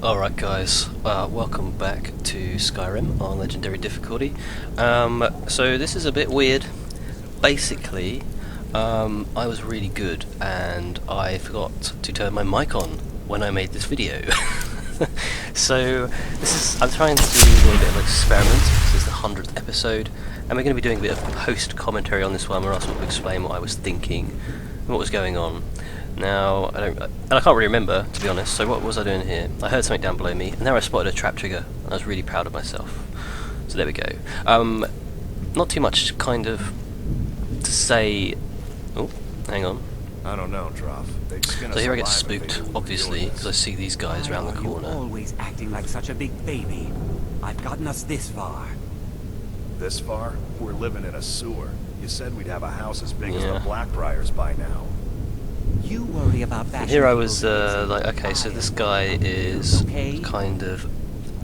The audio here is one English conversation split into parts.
Alright guys, welcome back to Skyrim on Legendary difficulty. So this is a bit weird. Basically, I was really good and I forgot to turn my mic on when I made this video. So I'm trying to do a little bit of an experiment. This is the 100th episode and we're going to be doing a bit of post-commentary on this one where I'll sort of explain what I was thinking and what was going on. Now, I can't really remember, to be honest, so what was I doing here? I heard something down below me, and there I spotted a trap trigger. I was really proud of myself. So there we go. Not too much, kind of, to say... Oh, hang on. I don't know, Droff. So here I get spooked, obviously, because I see these guys around the corner. You're always acting like such a big baby. I've gotten us this far. This far? We're living in a sewer. You said we'd have a house as big as the Blackbriars by now. You worry about that. Here I was like, okay, so this guy is kind of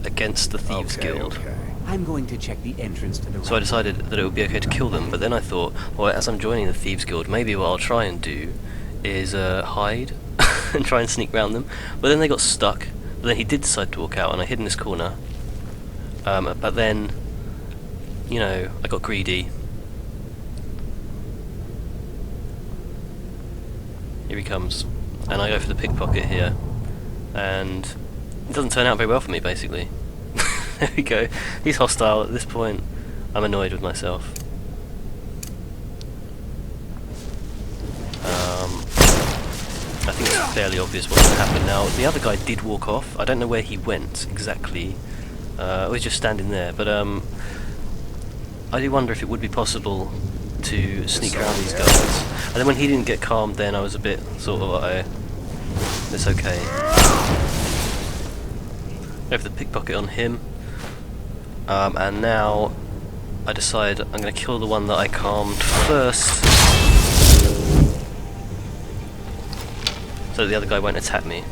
against the Thieves Guild. I'm going to check the entrance to the So I decided that it would be okay to kill them, but then I thought, well, as I'm joining the Thieves Guild, maybe what I'll try and do is hide and try and sneak around them. But then they got stuck. But then he did decide to walk out, and I hid in this corner. But then, you know, I got greedy. Here he comes, and I go for the pickpocket here, and it doesn't turn out very well for me, basically. There we go. He's hostile at this point. I'm annoyed with myself. I think it's fairly obvious what's going to happen now. The other guy did walk off. I don't know where he went exactly. I was just standing there, but I do wonder if it would be possible to sneak around these guys. And then when he didn't get calmed, then I was a bit sort of like, it's okay. Go for the pickpocket on him. And now I decide I'm going to kill the one that I calmed first, so the other guy won't attack me.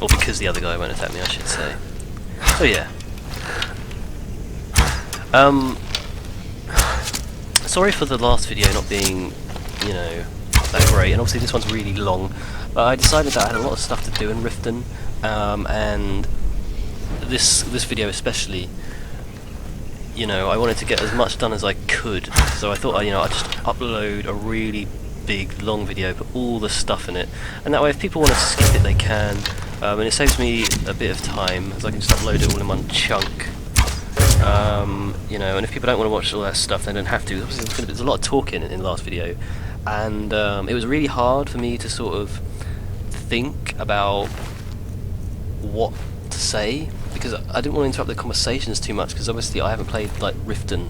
Or because the other guy won't attack me, I should say. So yeah. Sorry for the last video not being, you know, that great, and obviously this one's really long, but I decided that I had a lot of stuff to do in Riften, and this video especially, you know, I wanted to get as much done as I could, so I thought, I'd just upload a really big, long video, put all the stuff in it, and that way if people want to skip it they can, and it saves me a bit of time, as I can just upload it all in one chunk. You know, and if people don't want to watch all that stuff, they don't have to. There's a lot of talking in the last video, and it was really hard for me to sort of think about what to say, because I didn't want to interrupt the conversations too much, because obviously I haven't played like Riften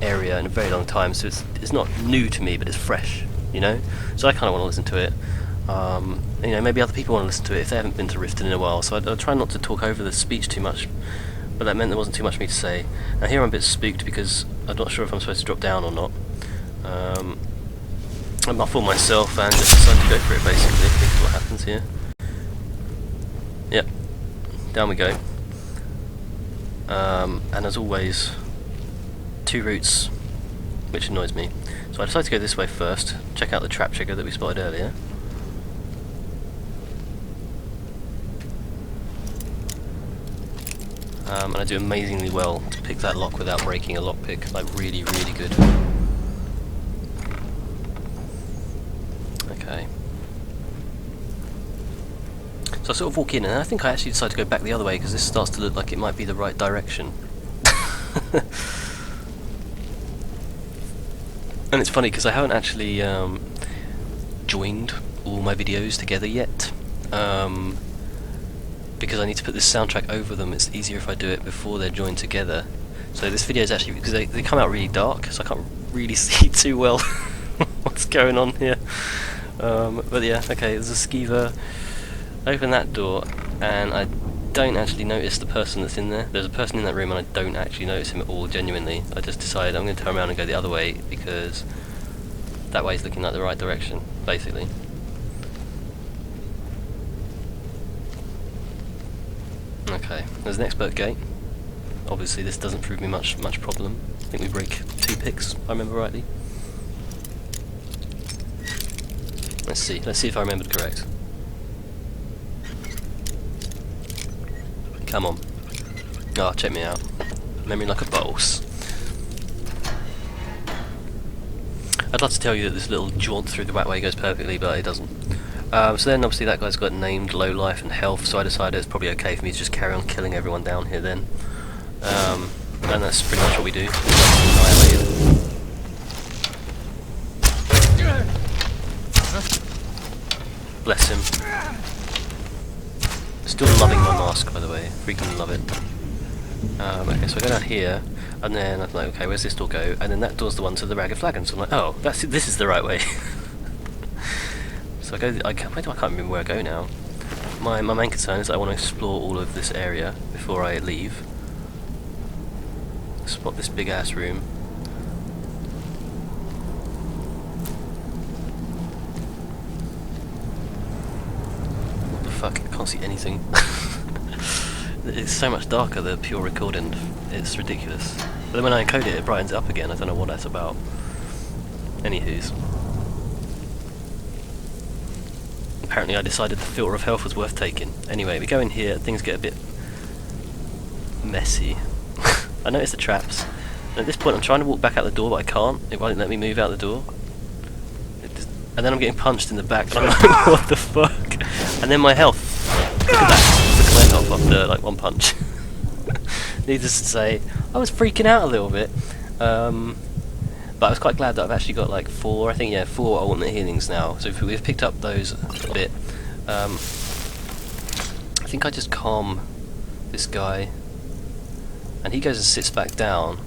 area in a very long time, so it's not new to me, but it's fresh, you know. So I kind of want to listen to it. You know, maybe other people want to listen to it if they haven't been to Riften in a while. So I try not to talk over the speech too much. But that meant there wasn't too much for me to say. Now here I'm a bit spooked because I'm not sure if I'm supposed to drop down or not. I muffle myself and just decide to go for it, basically. I think is what happens here. Yep, down we go. And as always, two routes, which annoys me. So I decided to go this way first, check out the trap trigger that we spotted earlier. And I do amazingly well to pick that lock without breaking a lockpick, like really, really good. Okay. So I sort of walk in, and I think I actually decide to go back the other way, because this starts to look like it might be the right direction. And it's funny, because I haven't actually joined all my videos together yet. Because I need to put this soundtrack over them. It's easier if I do it before they're joined together. So this video is actually, because they come out really dark, so I can't really see too well what's going on here. But yeah, okay, there's a skeever. Open that door, and I don't actually notice the person that's in there. There's a person in that room and I don't actually notice him at all, genuinely. I just decided I'm going to turn around and go the other way, because that way is looking like the right direction, basically. Okay, there's an expert gate. Obviously this doesn't prove me much problem. I think we break 2 picks, if I remember rightly. Let's see if I remembered correct. Come on. Oh, check me out. Memory like a boss. I'd love to tell you that this little jaunt through the back way goes perfectly, but it doesn't. So then obviously that guy's got named low life and health, so I decided it's probably okay for me to just carry on killing everyone down here then. And that's pretty much what we do. Annihilate. Bless him. Still loving my mask, by the way. Freaking love it. Okay, so I go down here, and then I'm like, okay, where's this door go? And then that door's the one to the Ragged Flagon, so I'm like, oh, this is the right way. So I go, I can't remember where I go now. My main concern is that I want to explore all of this area before I leave. Spot this big ass room. What the fuck? I can't see anything. It's so much darker, the pure recording. It's ridiculous. But then when I encode it, it brightens it up again. I don't know what that's about. Anywho's. Apparently I decided the filter of health was worth taking. Anyway, we go in here, things get a bit messy. I noticed the traps. And at this point I'm trying to walk back out the door, but I can't. It won't let me move out the door. And then I'm getting punched in the back, and I'm like, what the fuck? And then my health. Look at that. Look at my health after like one punch. Needless to say, I was freaking out a little bit. But I was quite glad that I've actually got like 4 ultimate healings now. So if we've picked up those a bit. I think I just calm this guy. And he goes and sits back down.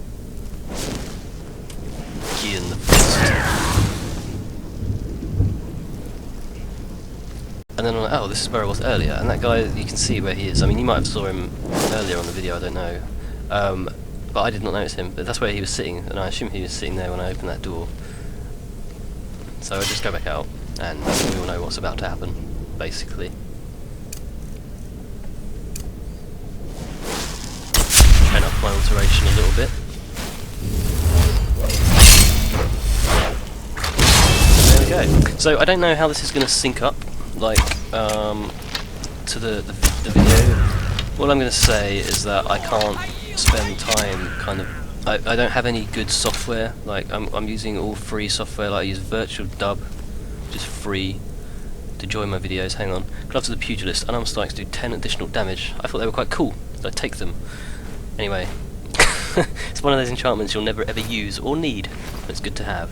Key in the fist. And then I'm like, oh, this is where I was earlier. And that guy, you can see where he is. I mean, you might have saw him earlier on the video, I don't know. But I did not notice him. But that's where he was sitting, and I assume he was sitting there when I opened that door. So I just go back out, and we all know what's about to happen, basically. Turn up my alteration a little bit. There we go. So I don't know how this is going to sync up, like, to the video. All I'm going to say is that I can't spend time kind of... I don't have any good software. Like I'm using all free software. Like I use Virtual Dub, just free, to join my videos. Hang on, Gloves of the Pugilist, and I'm starting to do 10 additional damage. I thought they were quite cool, so I take them. Anyway, it's one of those enchantments you'll never ever use or need, but it's good to have.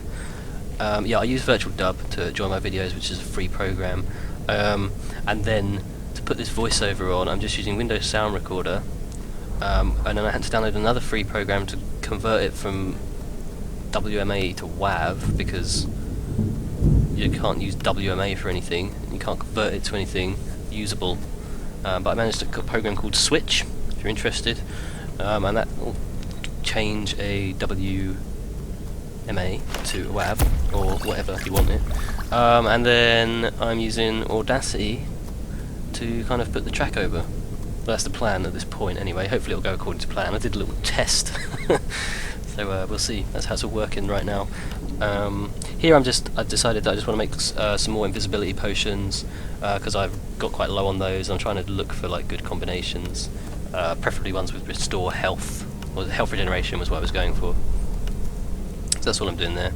Yeah, I use Virtual Dub to join my videos, which is a free program. And then to put this voiceover on, I'm just using Windows Sound Recorder. And then I had to download another free program to convert it from WMA to WAV, because you can't use WMA for anything, you can't convert it to anything usable. But I managed to get a program called Switch, if you're interested, and that will change a WMA to a WAV, or whatever you want it. And then I'm using Audacity to kind of put the track over. Well, that's the plan at this point anyway. Hopefully it'll go according to plan. I did a little test. So we'll see. That's how it's all working right now. Here I've decided that I just want to make some more invisibility potions, because I've got quite low on those. I'm trying to look for like good combinations, preferably ones with restore health, or health regeneration was what I was going for. So that's what I'm doing there.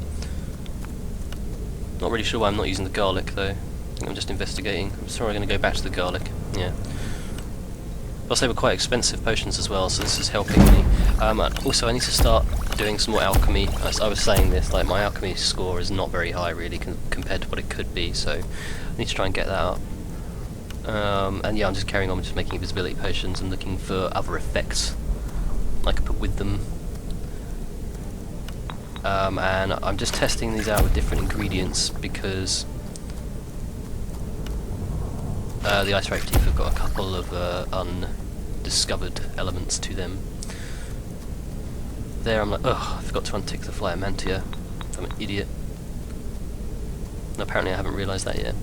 Not really sure why I'm not using the garlic though. I think I'm just investigating. I'm sorry, I'm going to go back to the garlic. Yeah. Plus they were quite expensive potions as well, so this is helping me. Also I need to start doing some more alchemy. I was saying this, like my alchemy score is not very high really compared to what it could be, so I need to try and get that up. And yeah, I'm just carrying on with just making invisibility potions and looking for other effects I could put with them. And I'm just testing these out with different ingredients because the Ice Wraith Teeth have got a couple of undiscovered elements to them. There I'm like, ugh, I forgot to untick the Flyer Mantia. I'm an idiot. And apparently I haven't realised that yet.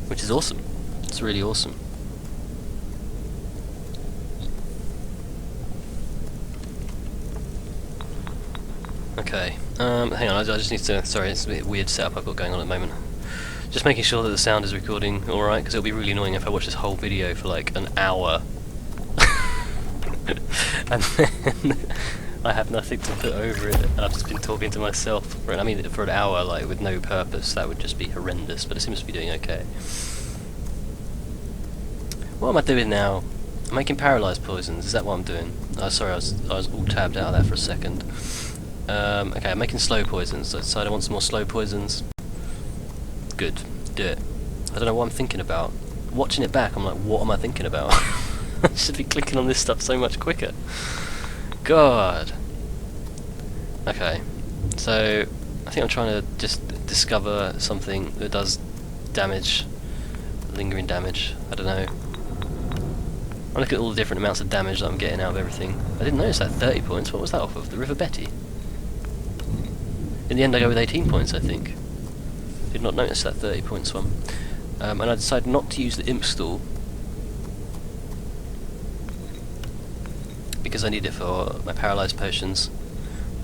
Which is awesome. It's really awesome. Okay, hang on, I just need to, sorry, it's a bit weird setup I've got going on at the moment. Just making sure that the sound is recording alright, because it'll be really annoying if I watch this whole video for like an hour. And then I have nothing to put over it, and I've just been talking to myself for an hour, like with no purpose. That would just be horrendous, but it seems to be doing okay. What am I doing now? I'm making paralysed poisons, is that what I'm doing? Oh, sorry, I was all tabbed out of that for a second. Okay, I'm making slow poisons, so I decided I want some more slow poisons. Good, do it. I don't know what I'm thinking about. Watching it back, I'm like, what am I thinking about? I should be clicking on this stuff so much quicker. God. Okay, so I think I'm trying to just discover something that does damage, lingering damage. I don't know. I look at all the different amounts of damage that I'm getting out of everything. I didn't notice that 30 points. What was that off of? The River Betty. In the end, I go with 18 points, I think. Did not notice that 30 points one. And I decided not to use the imp stool because I need it for my paralysed potions.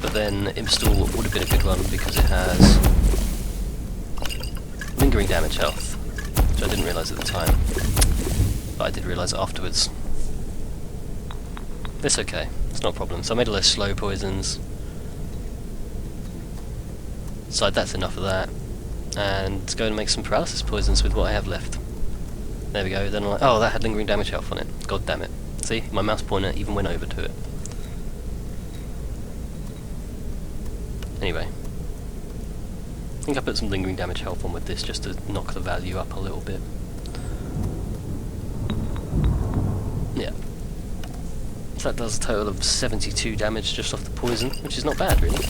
But then imp stool would have been a good one because it has lingering damage health, which I didn't realise at the time, but I did realise it afterwards. It's okay, it's not a problem. So I made all those slow poisons. So that's enough of that. And let's go and make some paralysis poisons with what I have left. There we go, then I'm like, oh, that had lingering damage health on it. God damn it. See, my mouse pointer even went over to it. Anyway. I think I put some lingering damage health on with this just to knock the value up a little bit. Yeah. So that does a total of 72 damage just off the poison, which is not bad really.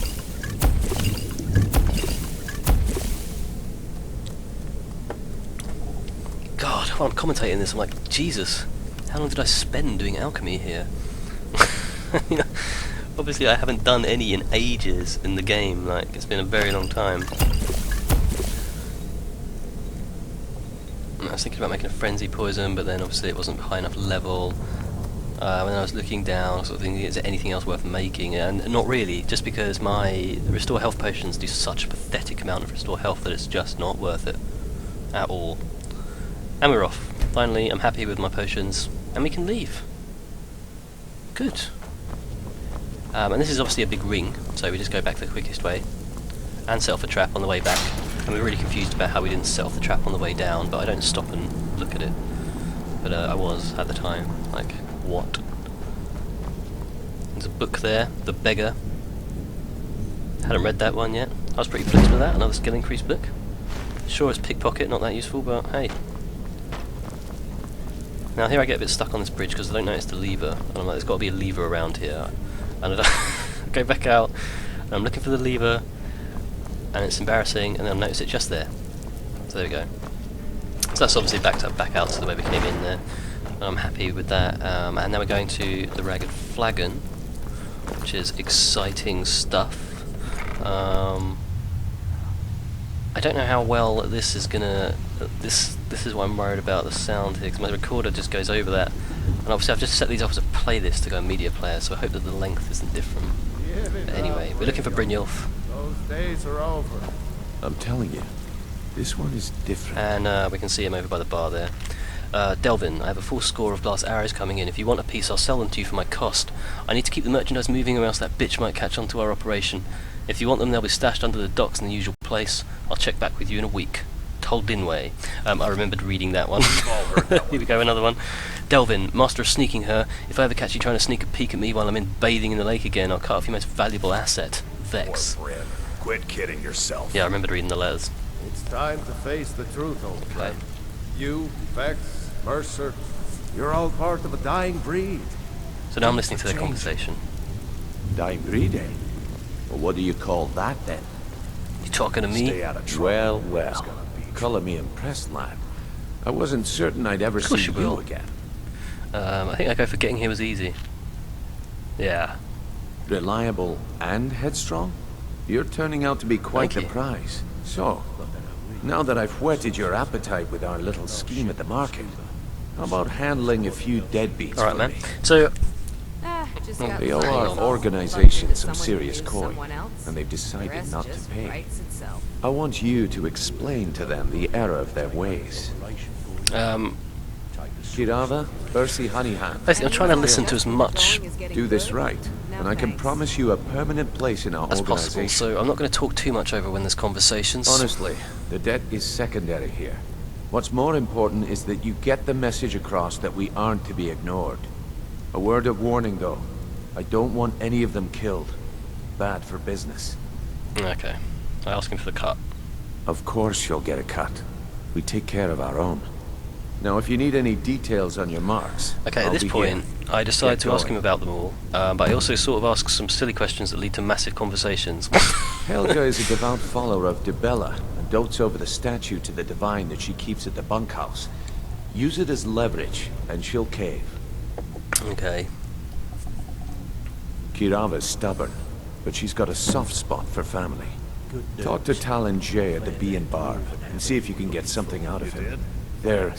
God, while I'm commentating this I'm like, Jesus, how long did I spend doing alchemy here? You know, obviously I haven't done any in ages in the game, like it's been a very long time. I was thinking about making a frenzy poison, but then obviously it wasn't high enough level. When I was looking down, sort of thinking, is there anything else worth making? And not really, just because my restore health potions do such a pathetic amount of restore health that it's just not worth it at all. And we're off. Finally, I'm happy with my potions, and we can leave. Good. And this is obviously a big ring, so we just go back the quickest way, and set off a trap on the way back. And we're really confused about how we didn't set off the trap on the way down, but I don't stop and look at it. But I was at the time, like, what? There's a book there, The Beggar. Hadn't read that one yet. I was pretty pleased with that, another skill increase book. Sure, it's pickpocket, not that useful, but hey. Now here I get a bit stuck on this bridge because I don't notice the lever, and I'm like, there's got to be a lever around here. And I go back out, and I'm looking for the lever, and it's embarrassing, and then I notice it just there. So there we go. So that's obviously back out to the way we came in there. And I'm happy with that. And now we're going to the Ragged Flagon, which is exciting stuff. I don't know how well this is gonna. This is what I'm worried about, the sound here, because my recorder just goes over that. And obviously I've just set these up as a playlist to go media player, so I hope that the length isn't different. But anyway, we're looking for Brynjolf. Those days are over. I'm telling you, this one is different. And we can see him over by the bar there. Delvin, I have a full score of glass arrows coming in. If you want a piece, I'll sell them to you for my cost. I need to keep the merchandise moving or else that bitch might catch on to our operation. If you want them, they'll be stashed under the docks in the usual place. I'll check back with you in a week. Toldinway. I remembered reading that one. Here we go, another one. Delvin, master of sneaking her. If I ever catch you trying to sneak a peek at me while I'm in bathing in the lake again, I'll cut off your most valuable asset, Vex. Quit kidding yourself. Yeah, I remembered reading the letters. It's time to face the truth, old Okay. friend. You, Vex, Mercer, you're all part of a dying breed. So now I'm listening to their conversation. Dying breed, eh? Well, what do you call that, then? You talking to me? Stay out of trouble. Well, There's gonna be color me impressed, lad. I wasn't certain I'd ever see course you you will. again. I think I go for getting here was easy. Yeah. Reliable and headstrong? You're turning out to be quite Thank the you. prize. So, now that I've whetted your appetite with our little scheme at the market, how about handling a few deadbeats Alright, for man. me? So, Just Oh, got They owe hang our on. organization some Someone serious who knew coin, someone else. and they've The decided rest not to just pay. writes itself. I want you to explain to them the error of their ways. Kirava, Ursi Honeyhand. Basically, I'm trying to listen to as much Do this right, and I can promise you a permanent place in our as possible, organization. so I'm not going to talk too much over when there's conversations. Honestly, the debt is secondary here. What's more important is that you get the message across that we aren't to be ignored. A word of warning, though. I don't want any of them killed. Bad for business. Okay. I ask him for the cut. Of course you'll get a cut. We take care of our own. Now, if you need any details on your marks... Okay, I'll at this be point, here. I decide Get to ask him going. about them all, but I also sort of ask some silly questions that lead to massive conversations. Helga is a devout follower of Dibella and dotes over the statue to the divine that she keeps at the bunkhouse. Use it as leverage, and she'll cave. Okay. Kirava's stubborn, but she's got a soft spot for family. Talk to Talon Jay at the Bee and Barb and see if you can get something out of him. They're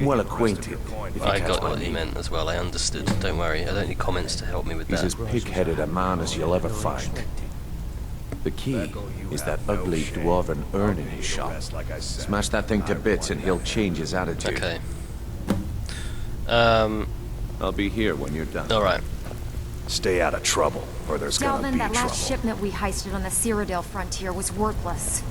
well acquainted, if you I catch got my what you meaning. meant as well, I understood. Don't worry, I don't need comments to help me with He's that. as pig-headed a man as you'll ever find. The key is that ugly dwarven urn in his shop. Smash that thing to bits and he'll change his attitude. Okay. I'll be here when you're done. Alright. Stay out of trouble, or there's gonna Delvin, be that trouble. last shipment we heisted on the Cyrodiil frontier was worthless.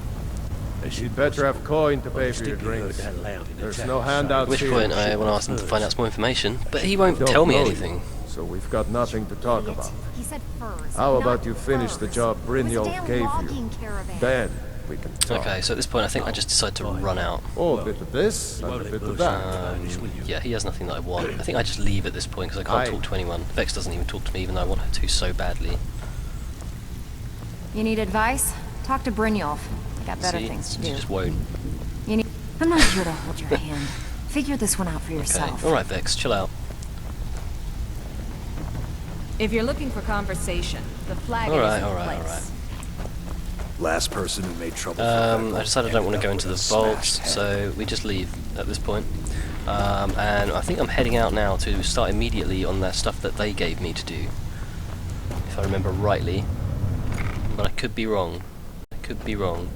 You'd better have coin to pay for your drinks. There's no handouts At which here. point I want to ask him to find out some more information, but he won't Don't tell me know you, anything. So we've got nothing to talk Idiot. about. He said furs. How not about you finish the furs. job It was a Brynjolf damn gave you? logging caravan. Then we can talk. Okay, so at this point I think I just decide to run out. Oh, a bit of this, and a bit of that. Yeah, he has nothing that I want. I think I just leave at this point because I can't Aye. talk to anyone. Vex doesn't even talk to me even though I want her to so badly. You need advice? Talk to Brynjolf. I got better See? things to She do. just won't. You need... I'm not here to hold your hand. Figure this one out for Okay, yourself. alright Vex, chill out. If you're looking for conversation, the flag Alright, is in alright, place. Last person who made trouble. I decided I don't want to go into the vault, so so we just leave at this point. And I think I'm heading out now to start immediately on that stuff that they gave me to do. If I remember rightly. But I could be wrong. I could be wrong.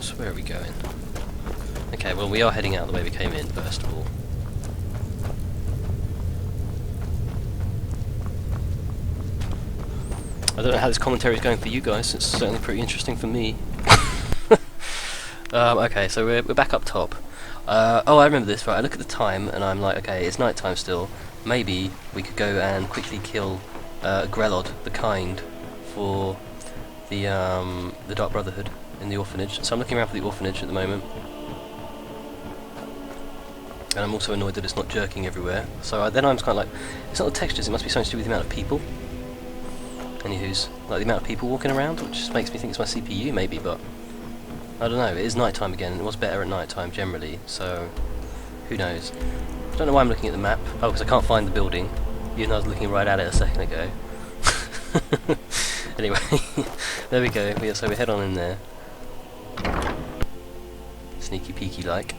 So where are we going? Okay, well we are heading out the way we came in, first of all. I don't know how this commentary is going for you guys, it's certainly pretty interesting for me. Okay, so we're back up top. Oh, I remember this, right, I look at the time and I'm like, okay, it's night time still. Maybe we could go and quickly kill Grelod, the Kind, for the Dark Brotherhood in the orphanage. So I'm looking around for the orphanage at the moment. And I'm also annoyed that it's not jerking everywhere. So then I'm kind of like, it's not the textures, it must be something to do with the amount of people. Anywho's, like the amount of people walking around, which just makes me think it's my CPU maybe, but I don't know, it is night time again, and it was better at night time generally, so who knows. I don't know why I'm looking at the map. Oh, because I can't find the building, even though I was looking right at it a second ago. Anyway, there we go, so we head on in there. Sneaky peeky like.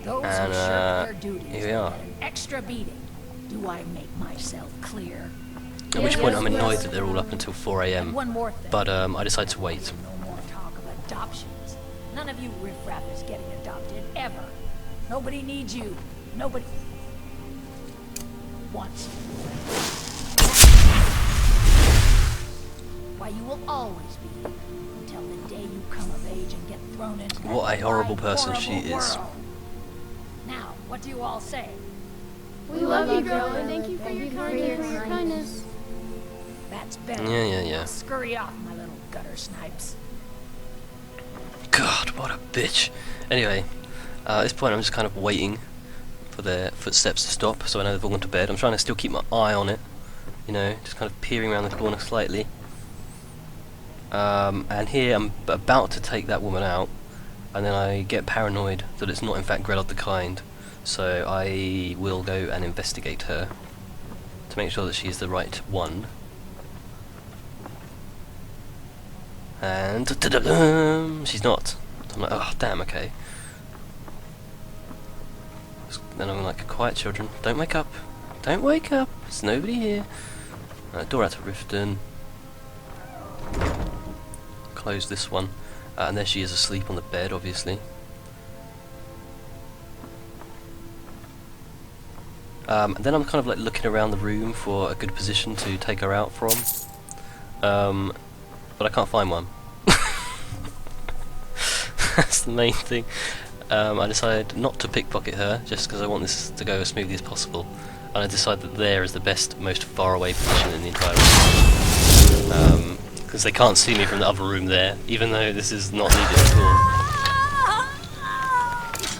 Those And, who shirk their duties here we are. get an extra beating. Do I make myself clear? At which point I'm Yes, annoyed yes. that they're all up until 4 And AM, one more thing. but I decide to wait. No more talk of adoptions. None of you riffraff is getting adopted, ever. Nobody needs you. Nobody wants you. Why, you will always be, until the day you come of age and get thrown into that What a horrible wide, person horrible she is. world. Now, what do you all say? We love you, girl, and thank you for your kindness. That's better. Yeah. Scurry off, my little gutter snipes. God, what a bitch. Anyway, at this point I'm just kind of waiting for their footsteps to stop, so I know they've all gone to bed. I'm trying to still keep my eye on it, you know, just kind of peering around the corner slightly. And here I'm about to take that woman out, and then I get paranoid that it's not in fact Grelod the Kind, so I will go and investigate her to make sure that she's the right one. And she's not. I'm like, oh damn, okay. then I'm like, quiet children, don't wake up. Don't wake up, there's nobody here. Door out to Riften. Close this one. And there she is asleep on the bed, obviously. And then I'm kind of like looking around the room for a good position to take her out from. But I can't find one. That's the main thing. I decided not to pickpocket her, just because I want this to go as smoothly as possible. And I decided that there is the best, most far away position in the entire room. Because they can't see me from the other room there, even though this is not needed at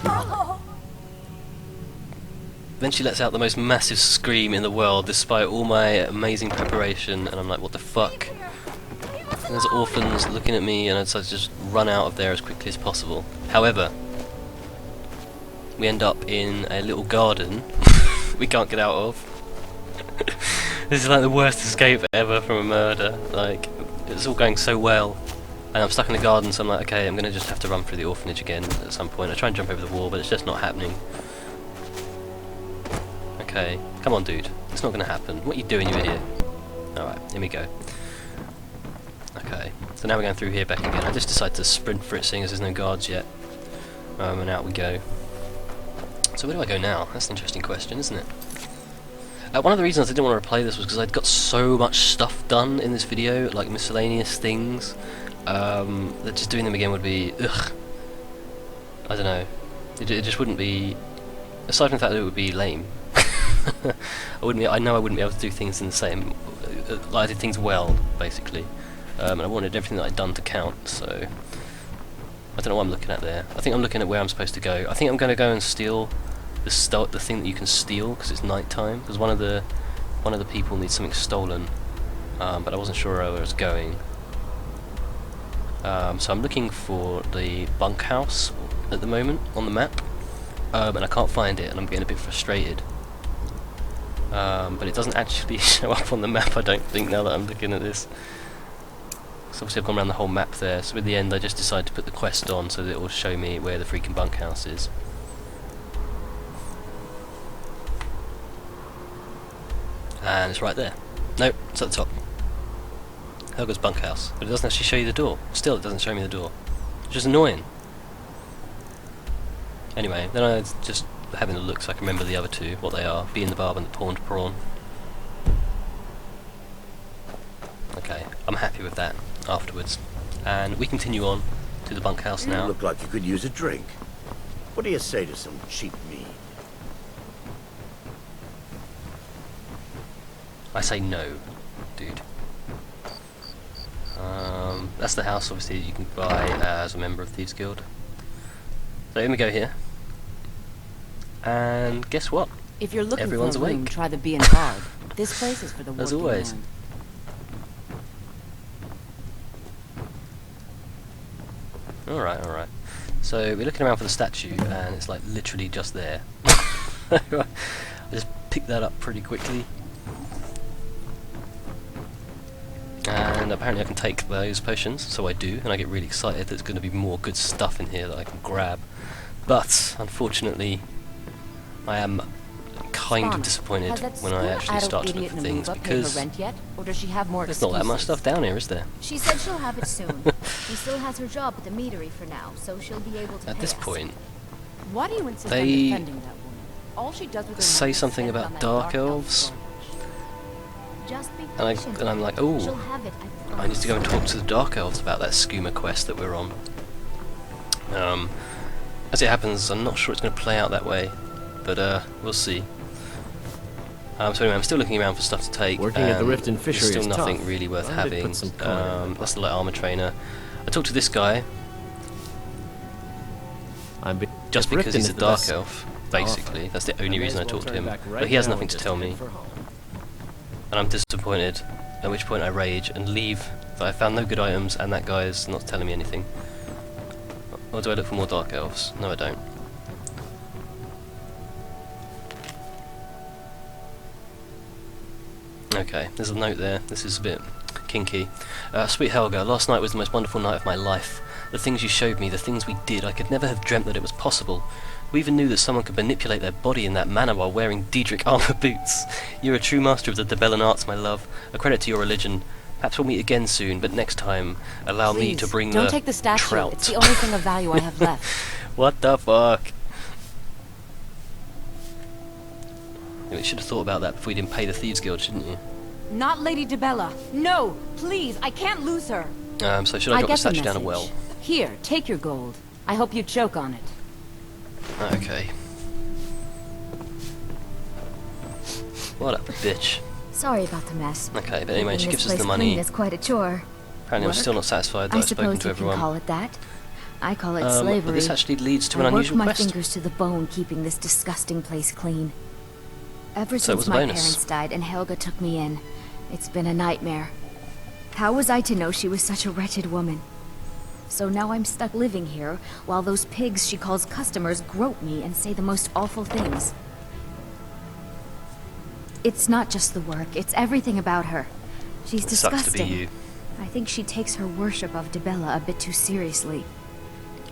all. Then she lets out the most massive scream in the world, despite all my amazing preparation, and I'm like, what the fuck? And there's orphans looking at me, and I decided to just run out of there as quickly as possible. However, we end up in a little garden we can't get out of. This is like the worst escape ever from a murder. Like, it's all going so well, and I'm stuck in the garden, so I'm like, okay, I'm gonna just have to run through the orphanage again at some point. I try and jump over the wall, but it's just not happening. Okay, come on dude, it's not gonna happen. What are you doing, you idiot? Alright, here we go. Okay, so now we're going through here back again. I just decided to sprint for it, seeing as there's no guards yet. And out we go. So where do I go now? That's an interesting question, isn't it? One of the reasons I didn't want to replay this was because I'd got so much stuff done in this video, like miscellaneous things, that just doing them again would be, ugh. I don't know. It just wouldn't be, aside from the fact that it would be lame. I know I wouldn't be able to do things in the same, like I did things well, basically. And I wanted everything that I'd done to count, so I don't know what I'm looking at there. I think I'm looking at where I'm supposed to go. I think I'm going to go and steal the thing that you can steal, because it's night time. Because one of the people needs something stolen, but I wasn't sure where I was going. So I'm looking for the bunkhouse at the moment on the map, and I can't find it, and I'm getting a bit frustrated. But it doesn't actually show up on the map, I don't think, now that I'm looking at this. So obviously I've gone around the whole map there, so in the end I just decided to put the quest on so that it will show me where the freaking bunkhouse is. And it's right there. Nope, it's at the top. Helga's bunkhouse. But it doesn't actually show you the door. Still, it doesn't show me the door. Which is annoying. Anyway, then I was just having a look so I can remember the other two, what they are. Bee in the Barb and the Pawned Prawn. Okay, I'm happy with that afterwards. And we continue on to the bunkhouse now. You look like you could use a drink. What do you say to some cheap meat? I say no, dude. That's the house, obviously, that you can buy as a member of Thieves Guild. So here we go here. And guess what? If you're looking Everyone's for a room, awake. try the Bee and Barb. This place is for the As working always. man. Alright, alright. So we're looking around for the statue, and it's like literally just there. I just picked that up pretty quickly. And apparently I can take those potions, so I do, and I get really excited. There's going to be more good stuff in here that I can grab. But, unfortunately, I am kind of disappointed when I actually start to look for things, because there's not that much stuff down here, is there? She said she'll have it soon. She still has her job at the meadery for now, so she'll be able to At pay this us. point, Why do you insist on they defending that woman? All she does with her say money is something spend it on about that dark elf elves, orphanage. Just be and patient. I'm like, She'll oh, have it, I need to go and talk to the dark elves about that skooma quest that we're on. As it happens, I'm not sure it's going to play out that way, but we'll see. So anyway, I'm still looking around for stuff to take. Working at the Riften there's fishery still is nothing tough. really worth I did having. put some color in That's the light armor trainer. I talked to this guy just because he's a dark elf. Basically, that's the only reason I talked to him. But he has nothing to tell me, and I'm disappointed. At which point I rage and leave. But I found no good items, and that guy is not telling me anything. Or do I look for more dark elves? No, I don't. Okay, there's a note there. This is a bit kinky. Sweet Helga, last night was the most wonderful night of my life. The things you showed me, the things we did, I could never have dreamt that it was possible. We even knew that someone could manipulate their body in that manner while wearing Diedrich armor boots. You're a true master of the Debellan arts, my love. A credit to your religion. Perhaps we'll meet again soon, but next time, allow me to bring don't take the statue. trout. It's the only thing of value I have left. What the fuck? You should have thought about that before you didn't pay the Thieves Guild, shouldn't you? Not Lady Debella. No, please, I can't lose her. So should I drop the statue down a well? Here, take your gold. I hope you choke on it. Okay. What a bitch. Sorry about the mess. Okay, but anyway, she Keeping gives this us the place money. clean is quite a chore. Apparently I'm still not satisfied that I I've spoken suppose to you can everyone. call it that. I call it But slavery. this actually leads to I an work unusual my quest. fingers to the bone keeping this disgusting place clean. Ever So it since was a my bonus. parents died and Helga took me in, it's been a nightmare. How was I to know she was such a wretched woman? So now I'm stuck living here, while those pigs she calls customers grope me and say the most awful things. It's not just the work, it's everything about her. She's It sucks to be disgusting. you. I think she takes her worship of Debella a bit too seriously.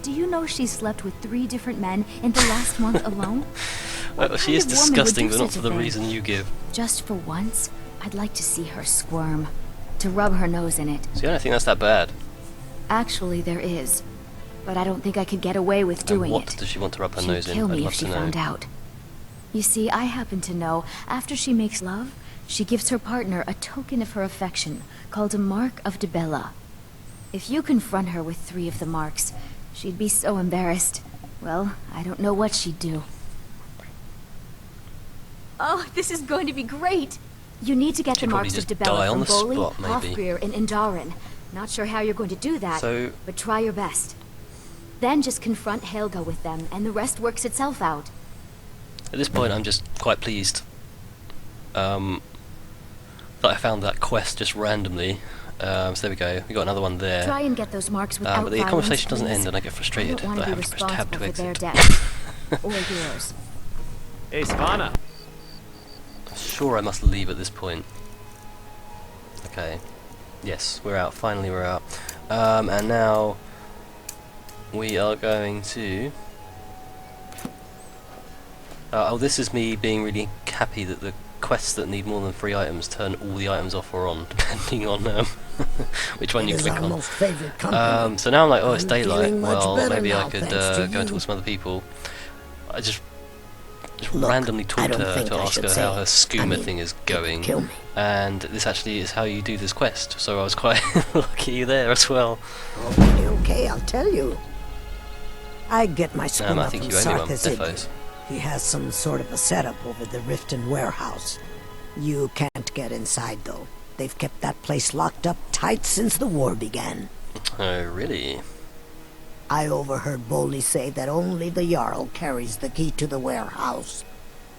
Do you know she slept with 3 different men in the last month alone? Well, she kind is of woman would disgusting, do but not such for a the thing? reason you give. Just for once, I'd like to see her squirm. To rub her nose in it. See, I don't think that's that bad. Actually, there is. But I don't think I could get away with And doing what it. does she want to rub her She'd nose in? kill I'd me love if she to know. found out. You see, I happen to know, after she makes love, she gives her partner a token of her affection, called a mark of Debella. If you confront her with 3 of the marks, she'd be so embarrassed. Well, I don't know what she'd do. Oh, this is going to be great! You need to get She'd the probably marks of just die Debella on from the Boli, spot, maybe. Hofgrir, and Indaren. Not sure how you're going to do that, So- but try your best. Then just confront Helga with them, and the rest works itself out. At this point, I'm just quite pleased that I found that quest just randomly. So there we go. We got another one there. Try and get those marks without But the violence, conversation doesn't please. end, and I get frustrated I don't that I want to be have to press tab responsible to for their exit. death. Or yours. Hey, Savannah. Sure, I must leave at this point. Okay. Yes, we're out. Finally, we're out. And now we are going to. Oh, this is me being really happy that the quests that need more than 3 items turn all the items off or on, depending on which one you click on. So now I'm like, oh, it's daylight. Well, maybe I could go and talk to some other people. I just randomly talked to her to ask her how her skooma thing is going, and this actually is how you do this quest. So I was quite lucky there as well. Okay, I'll tell you. I get my I skooma think from you owe me one, Sarthas. defos. He has some sort of a setup over the Riften warehouse. You can't get inside, though. They've kept that place locked up tight since the war began. Oh, really? I overheard Boli say that only the Jarl carries the key to the warehouse.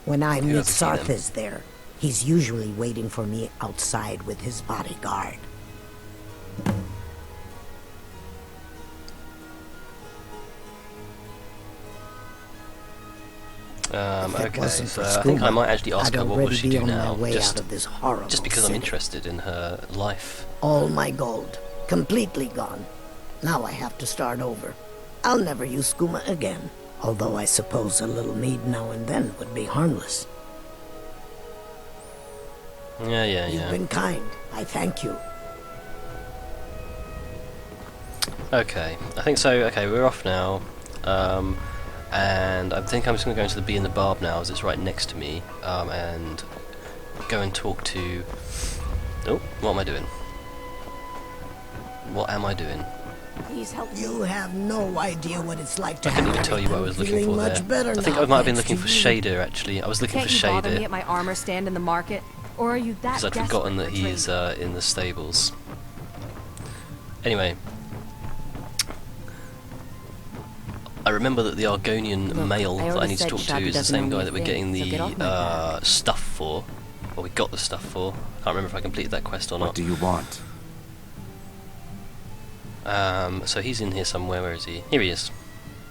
When I Who meet has the key, then? Sarthas there, he's usually waiting for me outside with his bodyguard. Okay, so I think I might actually ask her what will she do now, just because I'm interested in her life. All my gold, completely gone. Now I have to start over. I'll never use skooma again, although I suppose a little mead now and then would be harmless. Yeah. You've been kind. I thank you. Okay, I think so. Okay, we're off now. And I think I'm just going to go into the Bee and the Barb now, as it's right next to me, and go and talk to... Oh, what am I doing? What am I doing? Please help me. You have no idea what it's like to I couldn't even tell you what I was looking for there. I think I might have been looking for Shader, actually. I was looking Can't for you bother me Shader, at my armor stand in the market? Or are you that because I'd desperate forgotten that for he is trade? in the stables. Anyway. I remember that the Argonian male that I need to talk to is the same guy that we're getting the stuff for. Or we got the stuff for. Can't remember if I completed that quest or not. What do you want? So he's in here somewhere. Where is he? Here he is.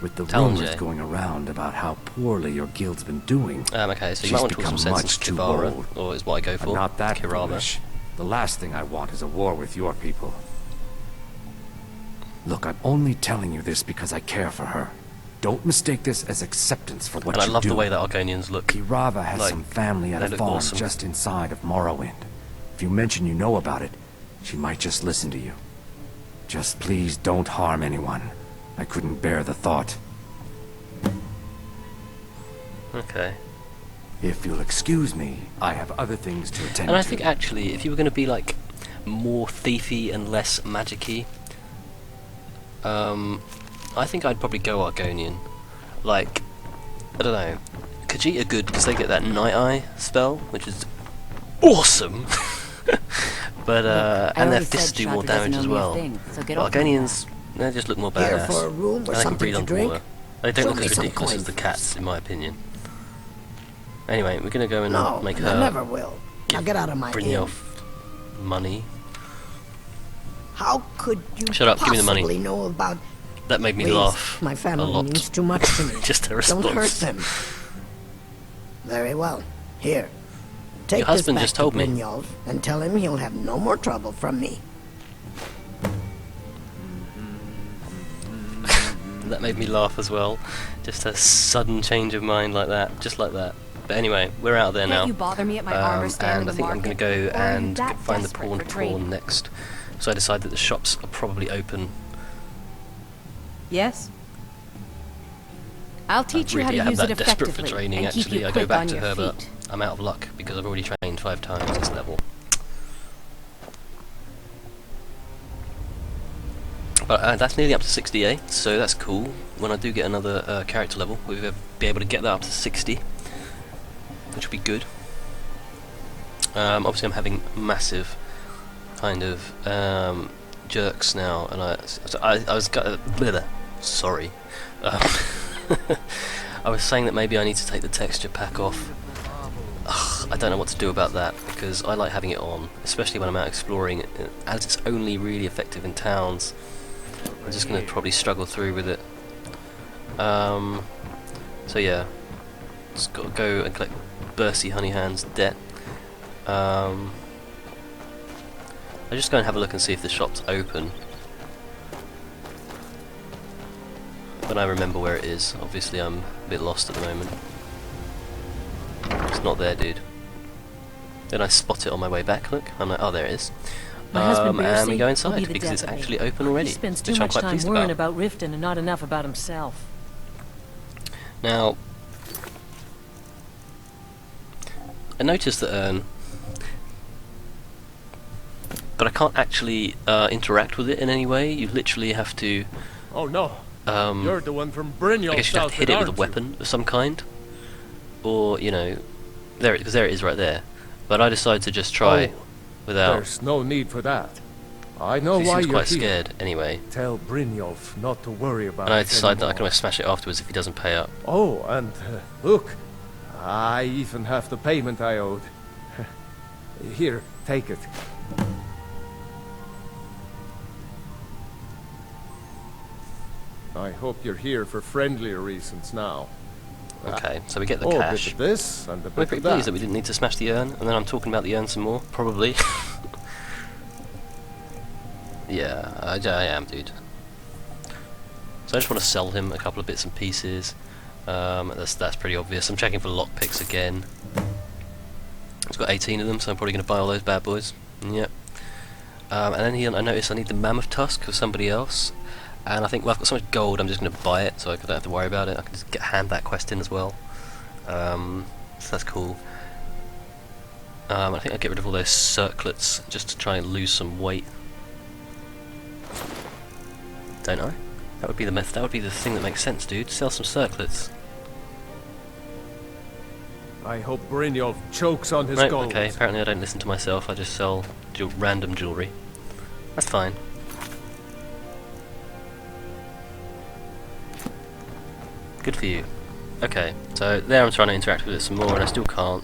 With the Talon rumors Jay. going around about how poorly your guild's been doing. Okay, so you she's might want to talk become some sense much into too Kivara, bold. or is what I go for. I'm not that Kirama. foolish. The last thing I want is a war with your people. Look, I'm only telling you this because I care for her. Don't mistake this as acceptance for what And you do. I love the way that Argonians look. Kirava has Like, some family at they a look farm awesome. just inside of Morrowind. If you mention you know about it, she might just listen to you. Just please don't harm anyone. I couldn't bear the thought. Okay. If you'll excuse me, I have other things to attend And to. I think actually, if you were going to be like more thiefy and less magic-y, I think I'd probably go Argonian. Like, I don't know, Khajiit are good because they get that Night Eye spell, which is awesome. But and their fists do more damage as well. But Argonians, they just look more Here badass. for a room or And they can something breathe to drink? underwater. They don't Show look me as some ridiculous coin, as the please. cats, in my opinion. Anyway, we're gonna go and No, make I her never will. Now get out of my ear. Brynjolf money. How could you Shut up, give me the money. possibly know about... That made me Please, laugh my a family lot. means too much to me. Just a Don't response. hurt them. Very well. Here. Take Your this husband back just to told me. Brynjolf and tell him he'll have no more trouble from me. That made me laugh as well. Just a sudden change of mind like that, just like that. But anyway, we're out there now. Can't you bother me at my armor stand and in I the think I'm going to go market? Or are you and that find the desperate pawned for trade? pawn next. So I decided that the shops are probably open. Yes? I'll teach you how Really to am use it that desperate for effectively training, and keep actually. you I quick go back on to your her, but feet. I'm out of luck because I've already trained 5 times this level. But that's nearly up to 68, so that's cool. When I do get another character level, we'll be able to get that up to 60, which will be good. Obviously I'm having massive kind of jerks now, and I was sorry. I was saying that maybe I need to take the texture pack off. Ugh, I don't know what to do about that, because I like having it on, especially when I'm out exploring, as it's only really effective in towns. I'm just going to probably struggle through with it. So yeah, just got to go and collect Bursey Honeyhand's debt. I'll just go and have a look and see if the shop's open. When I remember where it is. Obviously I'm a bit lost at the moment. It's not there, dude. Then I spot it on my way back, look. I'm like, oh, there it is. My husband And we Bercy go will inside be the because it's death of me. actually open already, He spends too which I'm much quite time pleased worrying about. about Riften and not enough about himself. Now, I noticed that but I can't actually interact with it in any way. You literally have to. Oh no! You're the one from Brynjolf's I guess you'd have to hit it with a weapon of some kind, or you know, because there it is right there. But I decided to just try without. There's no need for that. I know He why seems you're quite here. scared anyway. Tell Brynjolf not to worry about And I it decided that I anymore. can always smash it afterwards if he doesn't pay up. Oh, and look, I even have the payment I owed. Here, take it. I hope you're here for friendlier reasons now. Okay, so we get the A cash. bit of this and a We're bit pretty of that. pleased that we didn't need to smash the urn, and then I'm talking about the urn some more, probably. Yeah, I am, dude. So I just want to sell him a couple of bits and pieces. That's pretty obvious. I'm checking for lockpicks again. It's got 18 of them, so I'm probably going to buy all those bad boys. Yep. And then I noticed I need the mammoth tusk for somebody else. And I think, well, I've got so much gold, I'm just going to buy it, so I don't have to worry about it. I can just hand that quest in as well. So that's cool. I think I'll get rid of all those circlets just to try and lose some weight. Don't I? That would be the method. That would be the thing that makes sense, dude. Sell some circlets. I hope Brynjolf chokes on his Right, gold. okay, apparently I don't listen to myself, I just sell random jewellery. That's fine. Good for you. Okay, so there I'm trying to interact with it some more and I still can't.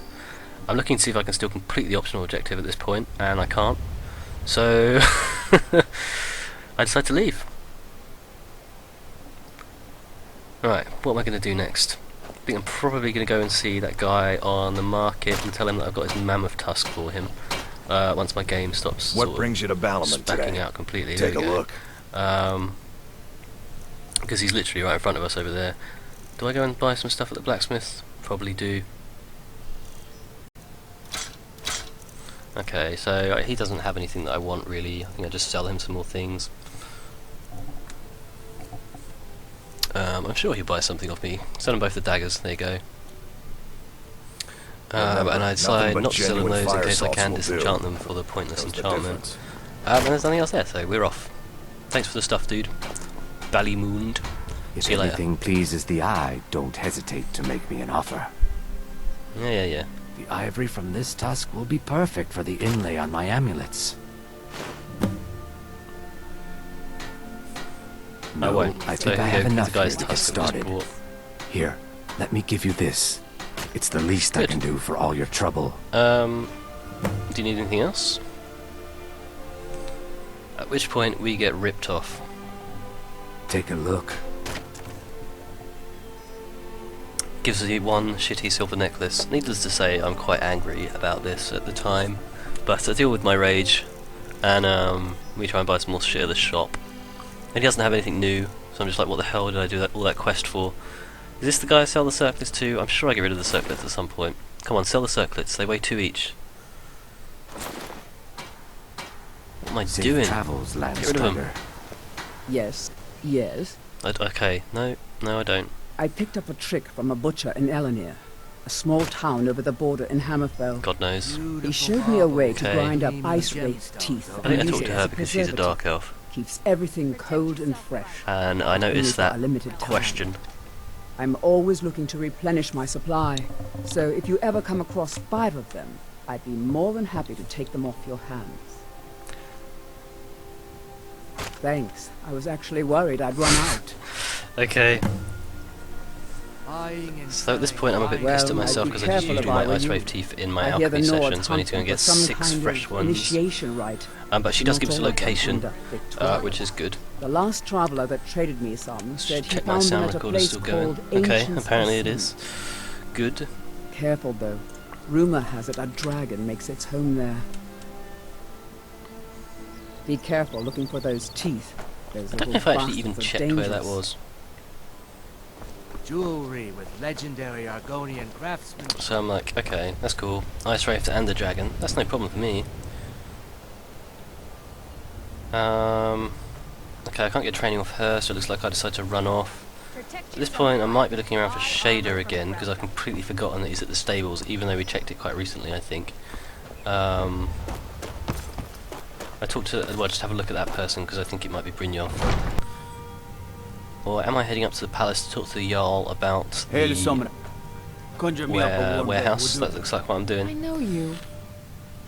I'm looking to see if I can still complete the optional objective at this point, and I can't. So, I decide to leave. Right, what am I going to do next? I think I'm probably going to go and see that guy on the market and tell him that I've got his mammoth tusk for him. Once my game stops What sort brings you to of Balamon backing today? out completely. Take There a we go. look. because he's literally right in front of us over there. Do I go and buy some stuff at the blacksmith? Probably do. Okay, so he doesn't have anything that I want really. I think I just sell him some more things. I'm sure he'll buy something off me. Sell him both the daggers, there you go. And I decide not to sell him those in case I can disenchant them for the pointless enchantment. And there's nothing else there, so we're off. Thanks for the stuff, dude. Ballymooned. If See you later. anything pleases the eye, don't hesitate to make me an offer. Yeah. The ivory from this tusk will be perfect for the inlay on my amulets. I won't. I So think I here have goes enough the guy's here to get tusk that was started. bought. Here, let me give you this. It's the least I Good. can do for all your trouble. Do you need anything else? At which point we get ripped off. Take a look. Gives you one shitty silver necklace. Needless to say, I'm quite angry about this at the time, but I deal with my rage, and we try and buy some more shit at the shop. And he doesn't have anything new, so I'm just like, what the hell did I do all that quest for? Is this the guy I sell the circlets to? I'm sure I get rid of the circlets at some point. Come on, sell the circlets. They weigh 2 each. What am I Safe doing? travels, Get rid of them. Landstalker. Yes. Okay, no, I don't. I picked up a trick from a butcher in Elenir, a small town over the border in Hammerfell. God knows. He showed me a way to Okay. grind up ice wraith teeth. I think I and use talked it to as her a because she's a preservative. dark elf. Keeps everything cold and fresh. And I Only noticed for a that limited time. question. I'm always looking to replenish my supply, so if you ever come across 5 of them, I'd be more than happy to take them off your hands. Thanks. I was actually worried I'd run out. Okay. So at this point I'm a bit pissed at myself because I just used all my ice wave teeth in my alchemy session, so I need to go and get 6 fresh ones. Initiation rite. But she does give us a Not all of them location, end up Victoria. which is good. The last traveler that traded me some said he Check my found them sound at a recorder's place still going. called Okay, Ancient apparently it Sea. is. Good. Careful though. Rumor has it a dragon makes its home there. Be careful looking for those teeth. Those I don't know if I actually even checked where that was. Jewelry with legendary Argonian craftsmanship. So I'm like, okay, that's cool. Ice Wraith and the dragon. That's no problem for me. Okay, I can't get training off her, so it looks like I decide to run off. At this point, I might be looking around for Shader again, because I've completely forgotten that he's at the stables, even though we checked it quite recently, I think. I talked to... well, just have a look at that person, because I think it might be Brynjolf. Or am I heading up to the palace to talk to the Jarl about the warehouse? That looks like what I'm doing. I know you.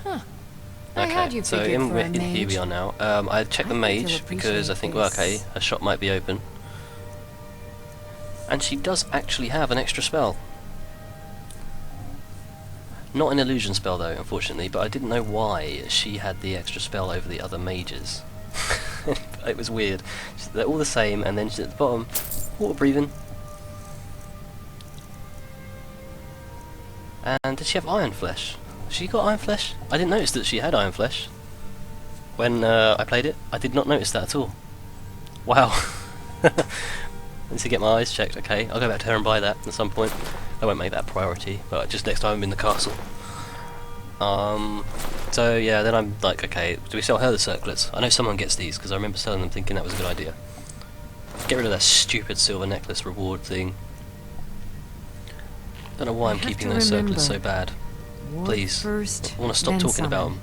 Huh. I Okay, had you so figured for a here we mage. are now. I checked the I think mage you'll because I think, well, okay, appreciate her shop might be open. And she does actually have an extra spell. Not an illusion spell though, unfortunately, but I didn't know why she had the extra spell over the other mages. It was weird. They're all the same, and then she's at the bottom, water breathing. And did she have iron flesh? She got iron flesh? I didn't notice that she had iron flesh when I played it. I did not notice that at all. Wow. I need to get my eyes checked. Okay, I'll go back to her and buy that at some point. I won't make that a priority, but just next time I'm in the castle. So yeah, then I'm like, okay, do we sell her the circlets? I know someone gets these because I remember selling them thinking that was a good idea. Get rid of that stupid silver necklace reward thing. Don't know why I'm keeping those circlets so bad. Please, First, I want to stop then talking about summon.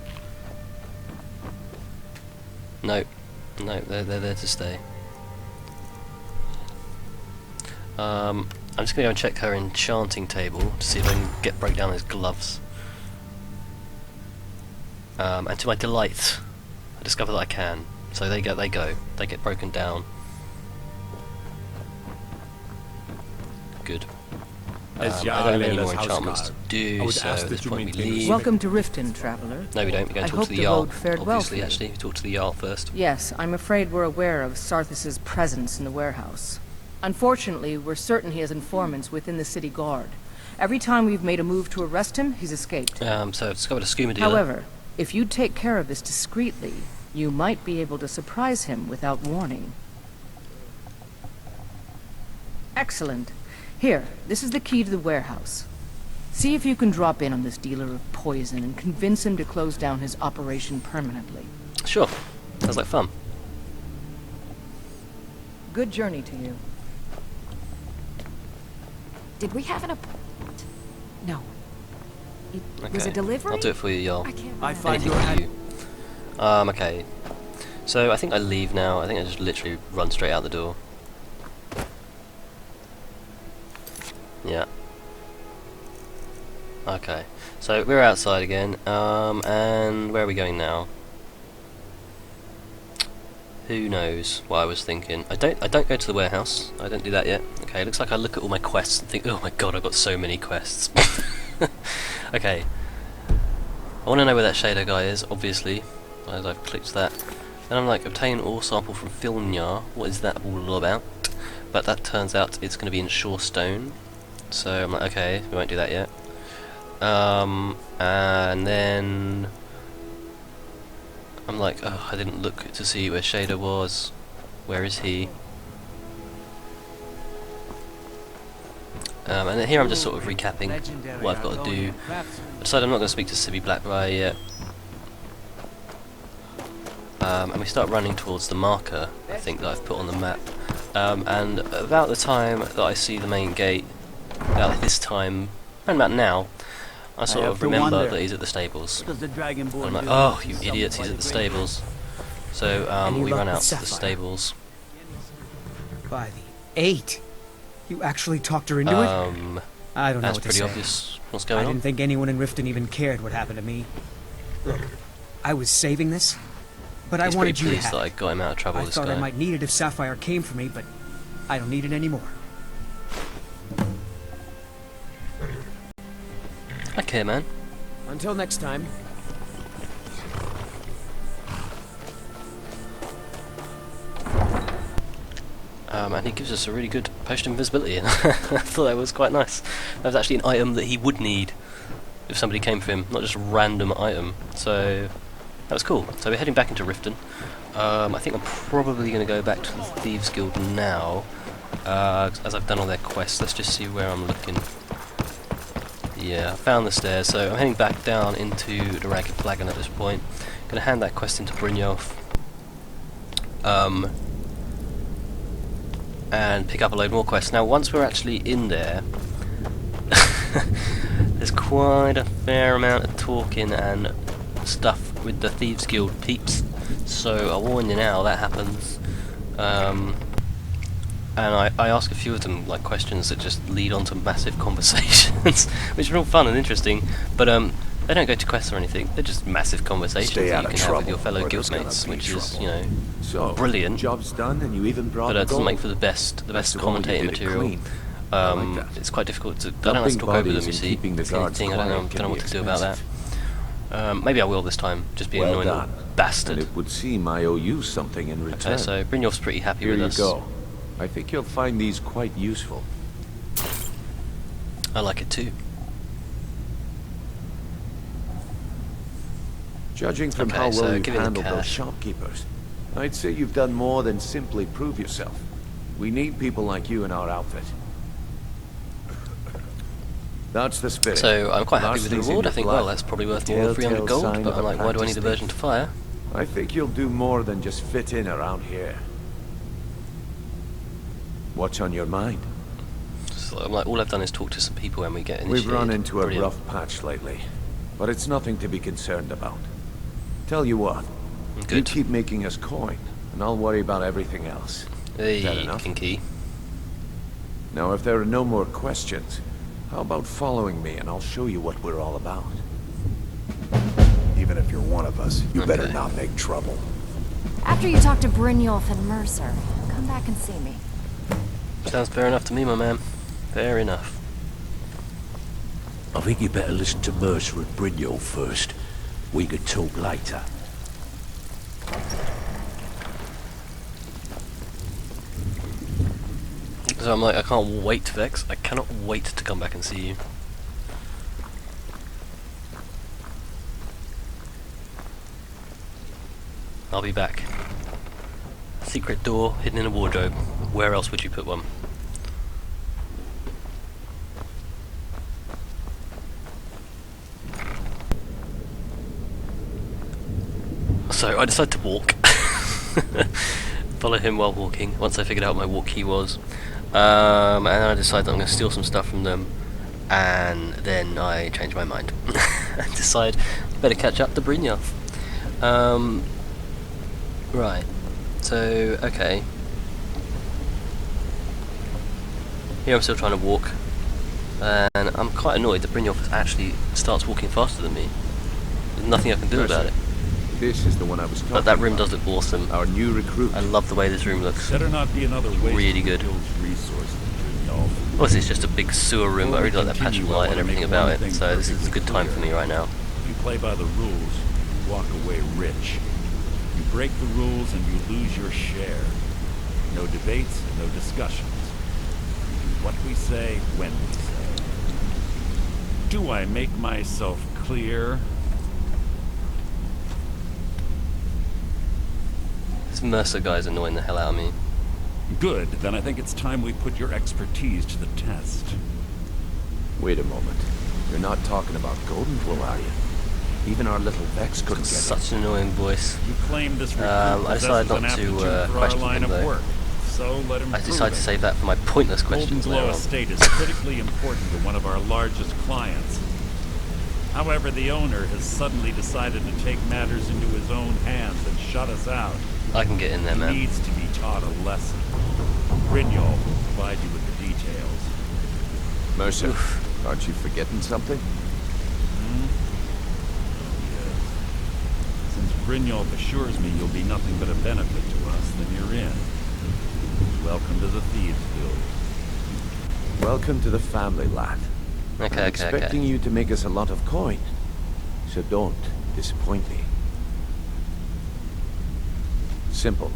them. No, they're there to stay. I'm just gonna go and check her enchanting table to see if I can break down those gloves. And to my delight, I discover that I can. So they get broken down. I don't have any more enchantments to do, so at this point we leave. Welcome to Riften, traveler. No, we don't. We're going I to talk hope to the the Jarl. road fared well Obviously, for you. actually, we talk to the Jarl first. Yes, I'm afraid we're aware of Sarthis' presence in the warehouse. Unfortunately, we're certain he has informants within the city guard. Every time we've made a move to arrest him, he's escaped. So I've discovered a skooma dealer. However, if you take care of this discreetly, you might be able to surprise him without warning. Excellent. Here, this is the key to the warehouse. See if you can drop in on this dealer of poison and convince him to close down his operation permanently. Sure. Sounds like fun. Good journey to you. Did we have an appointment? No. It was a Okay. delivery? I'll do it for you, y'all. I can't I remember. find Anything for you. Okay. So I think I leave now. I think I just literally run straight out the door. Yeah. Okay. So we're outside again. And where are we going now? Who knows what I was thinking. I don't go to the warehouse. I don't do that yet. Okay, looks like I look at all my quests and think, oh my god, I've got so many quests. Okay. I want to know where that shader guy is, obviously, as I've clicked that. Then I'm like, obtain ore sample from Filmjar. What is that all about? But that turns out it's going to be in Shorestone. So I'm like, okay, we won't do that yet. And then I'm like, oh, I didn't look to see where Shader was. Where is he? And then here I'm just sort of recapping what I've got to do. I decided I'm not going to speak to Sibby Blackbriar yet. And we start running towards the marker, I think, that I've put on the map. And about the time that I see the main gate, about this time, around about now, I sort of remember that he's at the stables. And I'm like, oh, you idiots, he's at the stables. So we run out to the stables. By the 8. You actually talked her into it? I don't know that's what to pretty say. obvious. What's going on? I didn't think anyone in Riften even cared what happened to me. Look, I was saving this, but I wanted you to have that I got him out of trouble. I thought I might need it if Sapphire came for me, but I don't need it anymore. Okay, man. Until next time. And he gives us a really good potion of invisibility. I thought that was quite nice. That was actually an item that he would need if somebody came for him, not just a random item. So that was cool. So we're heading back into Riften. I think I'm probably going to go back to the Thieves Guild now, as I've done all their quests. Let's just see where I'm looking. Yeah, I found the stairs, so I'm heading back down into the Ragged Flagon at this point. Going to hand that quest into Brynjolf. And pick up a load more quests. Now, once we're actually in there, there's quite a fair amount of talking and stuff with the Thieves Guild peeps. So I'll warn you now, that happens. And I ask a few of them like questions that just lead on to massive conversations, which are all fun and interesting. But they don't go to quests or anything. They're just massive conversations that you can have with your fellow guildmates, which is, you know, brilliant. Job's done, and you even brought but it doesn't make for the best commentating material. It's quite difficult to. I don't like to talk over them. You see, it's anything. I don't know what to do about that. Maybe I will this time. Just be an annoying little bastard. And it would seem I owe you something in return. Okay, so Brynjolf's pretty happy with us. Here you go. I think you'll find these quite useful. I like it too. Judging from how well you've handled those shopkeepers, I'd say you've done more than simply prove yourself. We need people like you in our outfit. That's the spirit. So I'm quite happy with the reward. I think, well, that's probably worth more than 300 gold, but I'm like, why do I need a version to fire? I think you'll do more than just fit in around here. What's on your mind? So I'm like, all I've done is talk to some people when we get initiated. We've run into a rough patch lately, but it's nothing to be concerned about. Tell you what, you keep making us coin, and I'll worry about everything else. Hey, Is that enough? kinky. Now, if there are no more questions, how about following me and I'll show you what we're all about? Even if you're one of us, you better not make trouble. After you talk to Brynjolf and Mercer, come back and see me. Sounds fair enough to me, my man. Fair enough. I think you better listen to Mercer and Brynjolf first. We could talk later. So I'm like, I can't wait, Vex. I cannot wait to come back and see you. I'll be back. Secret door hidden in a wardrobe. Where else would you put one? So I decided to walk. Follow him while walking, once I figured out what my walk key was. And then I decided that I'm going to steal some stuff from them, and then I changed my mind. And decide I better catch up to Brynjolf. Right, so, okay. Here I'm still trying to walk, and I'm quite annoyed that Brynjolf actually starts walking faster than me. There's nothing I can do about it. This is the one I was talking But that room about. does look awesome. Our new recruit. I love the way this room looks. Better not be another waste really good. resources. Obviously it's just a big sewer room, but I really like that patch of light and everything about it, so this is a good time for me right now. If you play by the rules, you walk away rich. You break the rules and you lose your share. No debates, no discussions. We do what we say, when we say. Do I make myself clear? This Mercer guy's annoying the hell out of me. Good, then I think it's time we put your expertise to the test. Wait a moment. You're not talking about Golden, are you? Even our little Vex couldn't get it. Such an annoying voice. You claim this recruit I decided not to question him though. So let him I decided to save that for my pointless questions Golden later Glow on. Estate is critically important to one of our largest clients. However, the owner has suddenly decided to take matters into his own hands and shut us out. I can get in there, man. He needs to be taught a lesson. Brynjolf will provide you with the details. Mercer, Oof. aren't you forgetting something? Yes. Since Brynjolf assures me you'll be nothing but a benefit to us, then you're in. Welcome to the Thieves Guild. Welcome to the family, lad. Okay, I'm expecting you to make us a lot of coin, so don't disappoint me. Simple.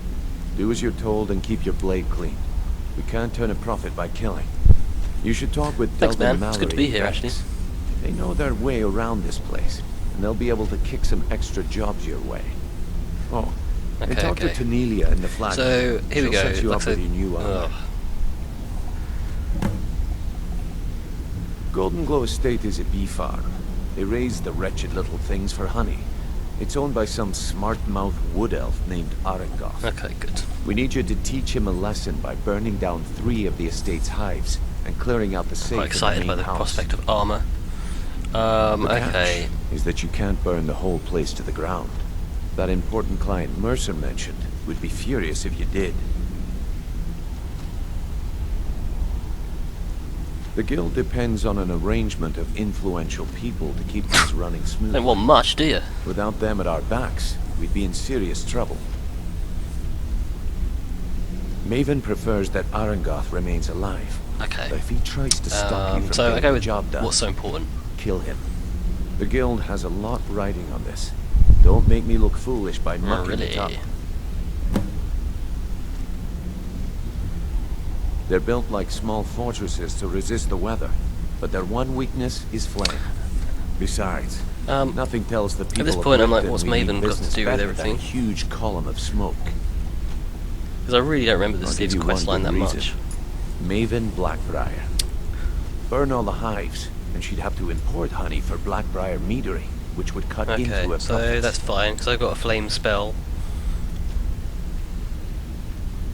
Do as you're told and keep your blade clean. We can't turn a profit by killing. You should talk with Thanks, Delvin man. It's good to Mallory be here, and actually. Vex. They know their way around this place, and they'll be able to kick some extra jobs your way. Oh, and Okay, talk to Tanelia in the flag. So, here we go. Set you Looks up with like- your new armor. Golden Glow Estate is a bee farm. They raise the wretched little things for honey. It's owned by some smart-mouthed wood elf named Arengoth. Okay, good. We need you to teach him a lesson by burning down 3 of the estate's hives and clearing out the safe. Quite excited by the prospect of armor. Okay. Is that you can't burn the whole place to the ground. That important client Mercer mentioned would be furious if you did. The guild depends on an arrangement of influential people to keep things running smoothly. Don't want much, do you? Without them at our backs, we'd be in serious trouble. Maven prefers that Arengoth remains alive. Okay. But if he tries to stop you from so I getting go the with job done, what's so important. kill him. The guild has a lot riding on this. Don't make me look foolish by mucking it up. They're built like small fortresses to resist the weather, but their one weakness is flame. Besides, nothing tells the people at this point of I'm like, Riften what's we mean Maven got to business do with better than everything? a huge column of smoke. Because I really don't remember this Thieves quest line that much. Maven Blackbriar. Burn all the hives, and she'd have to import honey for Blackbriar meadery, which would cut into Okay, a so profit. that's fine, because I've got a flame spell.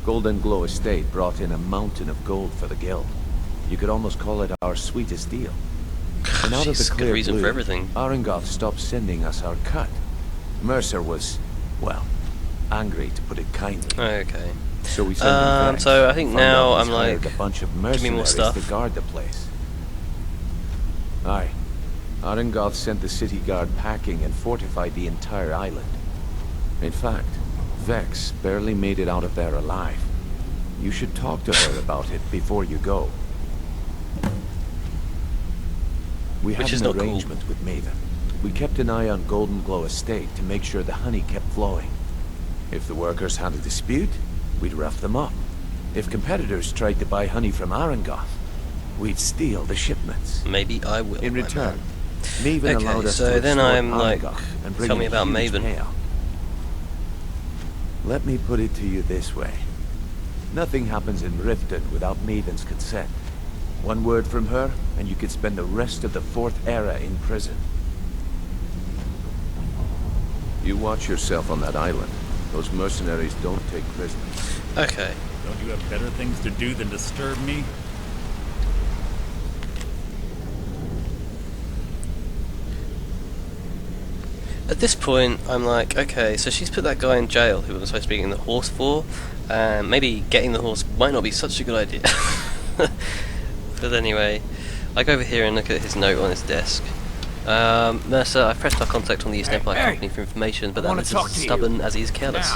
Golden Glow Estate brought in a mountain of gold for the guild. You could almost call it our sweetest deal. And out of the Jeez, good clear reason blue, for everything. Arengoth stopped sending us our cut. Mercer was, well, angry to put it kindly. Okay. So we sent him back. So I think Found now out he's I'm hired like, a bunch of give me more mercenaries stuff. to guard the place. Aye. Arengoth sent the city guard packing and fortified the entire island. In fact, Vex barely made it out of there alive. You should talk to her about it before you go. We Which had is an not cool. arrangement with Maven. We kept an eye on Golden Glow Estate to make sure the honey kept flowing. If the workers had a dispute, we'd rough them up. If competitors tried to buy honey from Arengoth, we'd steal the shipments. Maybe I will. In my return, man. Maven allowed Okay, us so to then extort I'm like, Arengoth and bring tell me in about huge Maven. payout. Let me put it to you this way. Nothing happens in Riften without Maven's consent. One word from her, and you could spend the rest of the 4th era in prison. You watch yourself on that island. Those mercenaries don't take prisoners. Okay. Don't you have better things to do than disturb me? At this point, I'm like, okay, so she's put that guy in jail who was supposed to be getting the horse for, and maybe getting the horse might not be such a good idea. But anyway, I go over here and look at his note on his desk. Mercer, I've pressed our contact on the East Empire Company for information, but that is as stubborn as he is careless.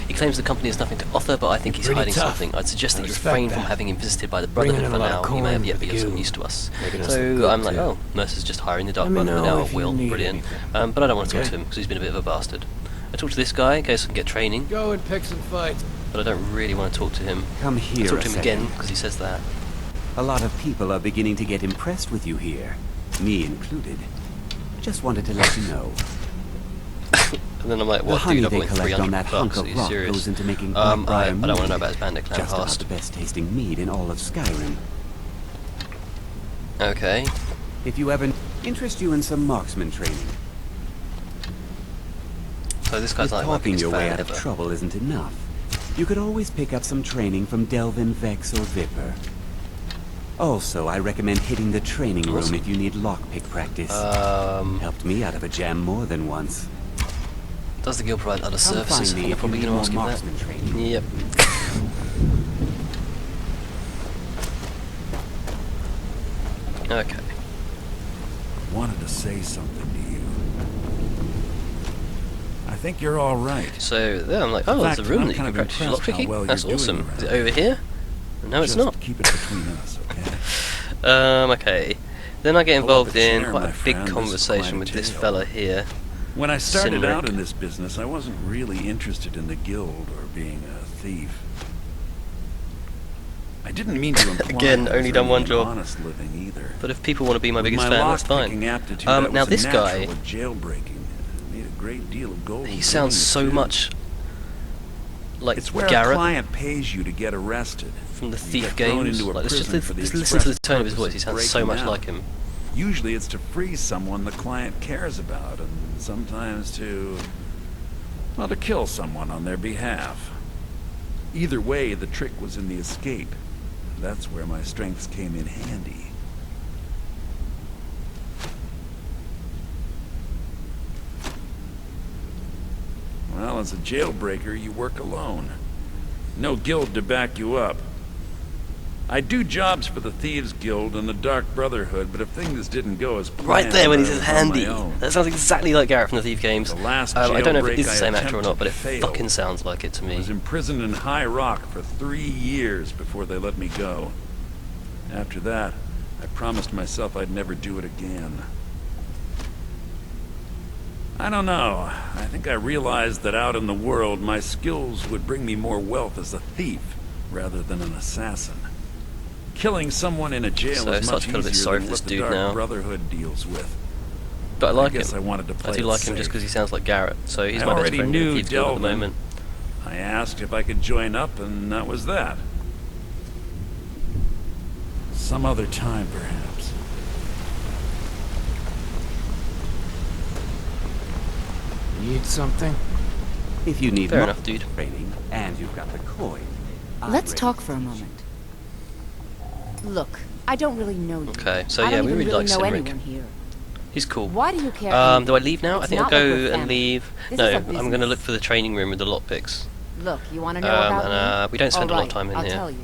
He claims the company has nothing to offer, but I think he's hiding something. I'd suggest that you refrain from having him visited by the Brotherhood for now. He may have yet become used to us. So I'm like, oh, Mercer's just hiring the Dark Brotherhood now. Will, brilliant. But I don't want to talk to him because he's been a bit of a bastard. I talk to this guy in case I can get training. Go and pick some fights. But I don't really want to talk to him. Come here. I talk to him again because he says that. A lot of people are beginning to get impressed with you here, me included. Just wanted to let you know. And then I'm like, what, dude, I've got like 300 bucks, are you serious? Goes into making I don't want to know about his bandit clan just past. about the best tasting mead in all of Skyrim. Okay. If you ever interest you in some marksman training. So this guy's like talking your way out of trouble isn't enough. You could always pick up some training from Delvin, Vex, or Viper. Also, I recommend hitting the training room if you need lockpick practice. Helped me out of a jam more than once. Does the guild provide other services? I'm probably going to ask him that. Training. Yep. Okay. I wanted to say something to you. I think you're all right. So there, I'm like, oh, there's a room that you can practice lockpicking. That's awesome. Is it over here? No, it's not. Keep it between us, okay? Okay. Then I get involved in quite a big conversation with this fella here. When I started out in this business, I wasn't really interested in the guild or being a thief. I didn't mean to imply again, only done one job. Honest living either. But if people want to be my biggest fan, that's fine. Now this guy, jailbreaking made a great deal of gold. He sounds so much like it's where Garrett a client pays you to get arrested from the Thief games. Like, just listen to the tone of his voice. He sounds so much like him. Usually it's to free someone the client cares about, and sometimes to, well, to kill someone on their behalf. Either way, the trick was in the escape. That's where my strengths came in handy. Well, as a jailbreaker, you work alone. No guild to back you up. I do jobs for the Thieves Guild and the Dark Brotherhood, but if things didn't go as planned, right there when he says handy, that sounds exactly like Garrett from the Thief games. The last I don't know if it is the I same actor or not, but it failed. fucking sounds like it to me. I was imprisoned in High Rock for 3 years before they let me go. After that, I promised myself I'd never do it again. I don't know. I think I realized that out in the world, my skills would bring me more wealth as a thief rather than an assassin. Killing someone in a jail is much easier than what the Dark Brotherhood deals with. But I like him. I wanted to play I do like him just because he sounds like Garrett. So he's my best friend in the Thieves Guild at the moment. I asked if I could join up, and that was that. Some other time, perhaps. Need something? If you need fair enough, dude. Training, and you've got the coin. Let's talk for a moment. Look, I don't really know you. Okay, so yeah, we really like Cynric. He's cool. Why do you care? Do I leave now? I think I'll go and leave. No, I'm going to look for the training room with the lockpicks. Look, you want to know about me? We don't spend a lot of time in I'll here. Tell you.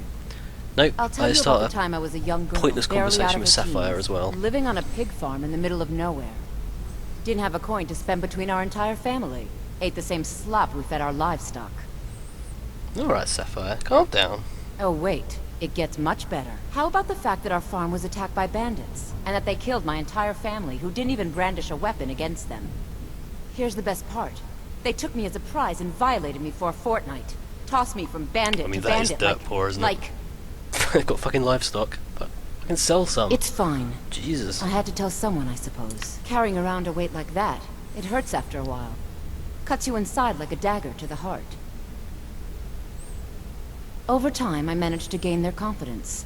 Nope, I'll tell I you start about the time I was a young girl, pointless conversation with Sapphire teens, as well. living on a pig farm in the middle of nowhere. Didn't have a coin to spend between our entire family. Ate the same slop we fed our livestock. Alright, Sapphire, calm down. Oh wait, it gets much better. How about the fact that our farm was attacked by bandits, and that they killed my entire family who didn't even brandish a weapon against them? Here's the best part. They took me as a prize and violated me for a fortnight. Tossed me from bandit to bandit. That is dirt poor, isn't it? They've got fucking livestock, but I can sell some. It's fine. Jesus. I had to tell someone, I suppose. Carrying around a weight like that, it hurts after a while. Cuts you inside like a dagger to the heart. Over time, I managed to gain their confidence.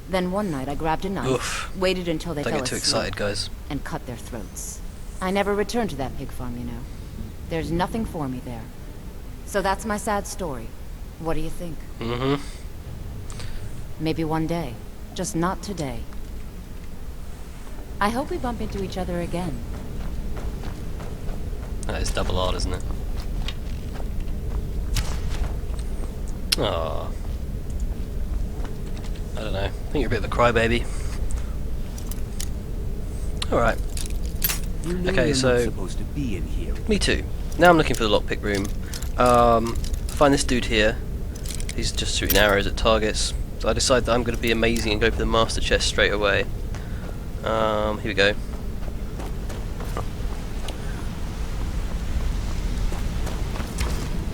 Then one night I grabbed a knife, waited until they fell asleep, excited, guys. and cut their throats. I never returned to that pig farm, you know. There's nothing for me there. So that's my sad story. What do you think? Mm-hmm. Maybe one day. Just not today. I hope we bump into each other again. That is double odd, isn't it? Aww. I don't know. I think you're a bit of a crybaby. Alright. Okay, so... supposed to be in here. Me too. Now I'm looking for the lockpick room. Find this dude here. He's just shooting arrows at targets. So I decide that I'm going to be amazing and go for the master chest straight away. Here we go.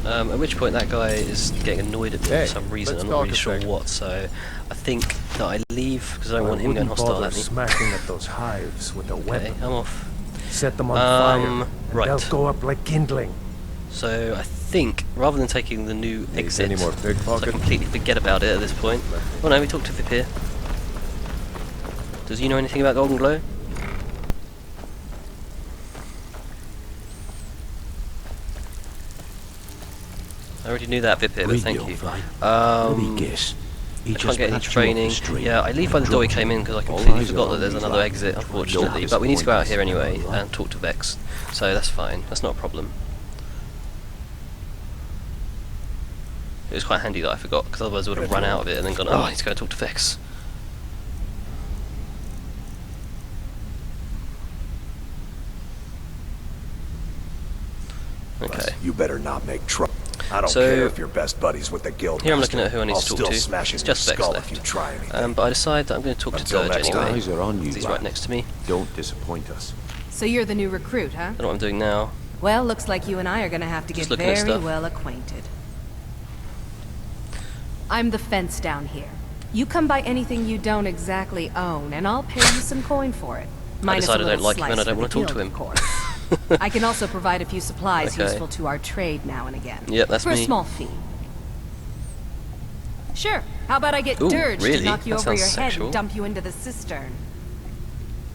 At which point that guy is getting annoyed at me for some reason. I'm not really sure what. So I think that I leave because I don't want him going hostile at me. Smacking at those hives with a weapon. I'm off. Set them on fire. And right. They'll go up like kindling. So I think rather than taking the new exit, any more pickpocket? I completely forget about it at this point. Oh no, we talked to Vip here. Does he know anything about Golden Glow? I already knew that Vip here, but thank you. Let me guess. I can't get any training. Yeah, I leave by the door we came in because I completely forgot that there's another exit, unfortunately. But we need to go out here anyway and talk to Vex. So that's fine. That's not a problem. It was quite handy that I forgot, because otherwise I would have run out of it and then gone, oh, I need to go talk to Vex. Okay. You better not make trouble. I don't care if you're best buddies with the guild. Here I'm looking at who I need to talk to. It's just Vex left. If you try anything. But I decide that I'm going to talk to Dirge anyway. Eyes are on you, He's right next to me. Don't disappoint us. So you're the new recruit, huh? I don't know what I'm doing now. Well, looks like you and I are gonna have to get very well acquainted. I'm the fence down here. You come by anything you don't exactly own, and I'll pay you some coin for it. I decide I don't like him and I don't want to talk to him. I can also provide a few supplies useful to our trade now and again. Yep, that's for me. A small fee. Sure. How about I get Dirge to knock you over your head and dump you into the cistern?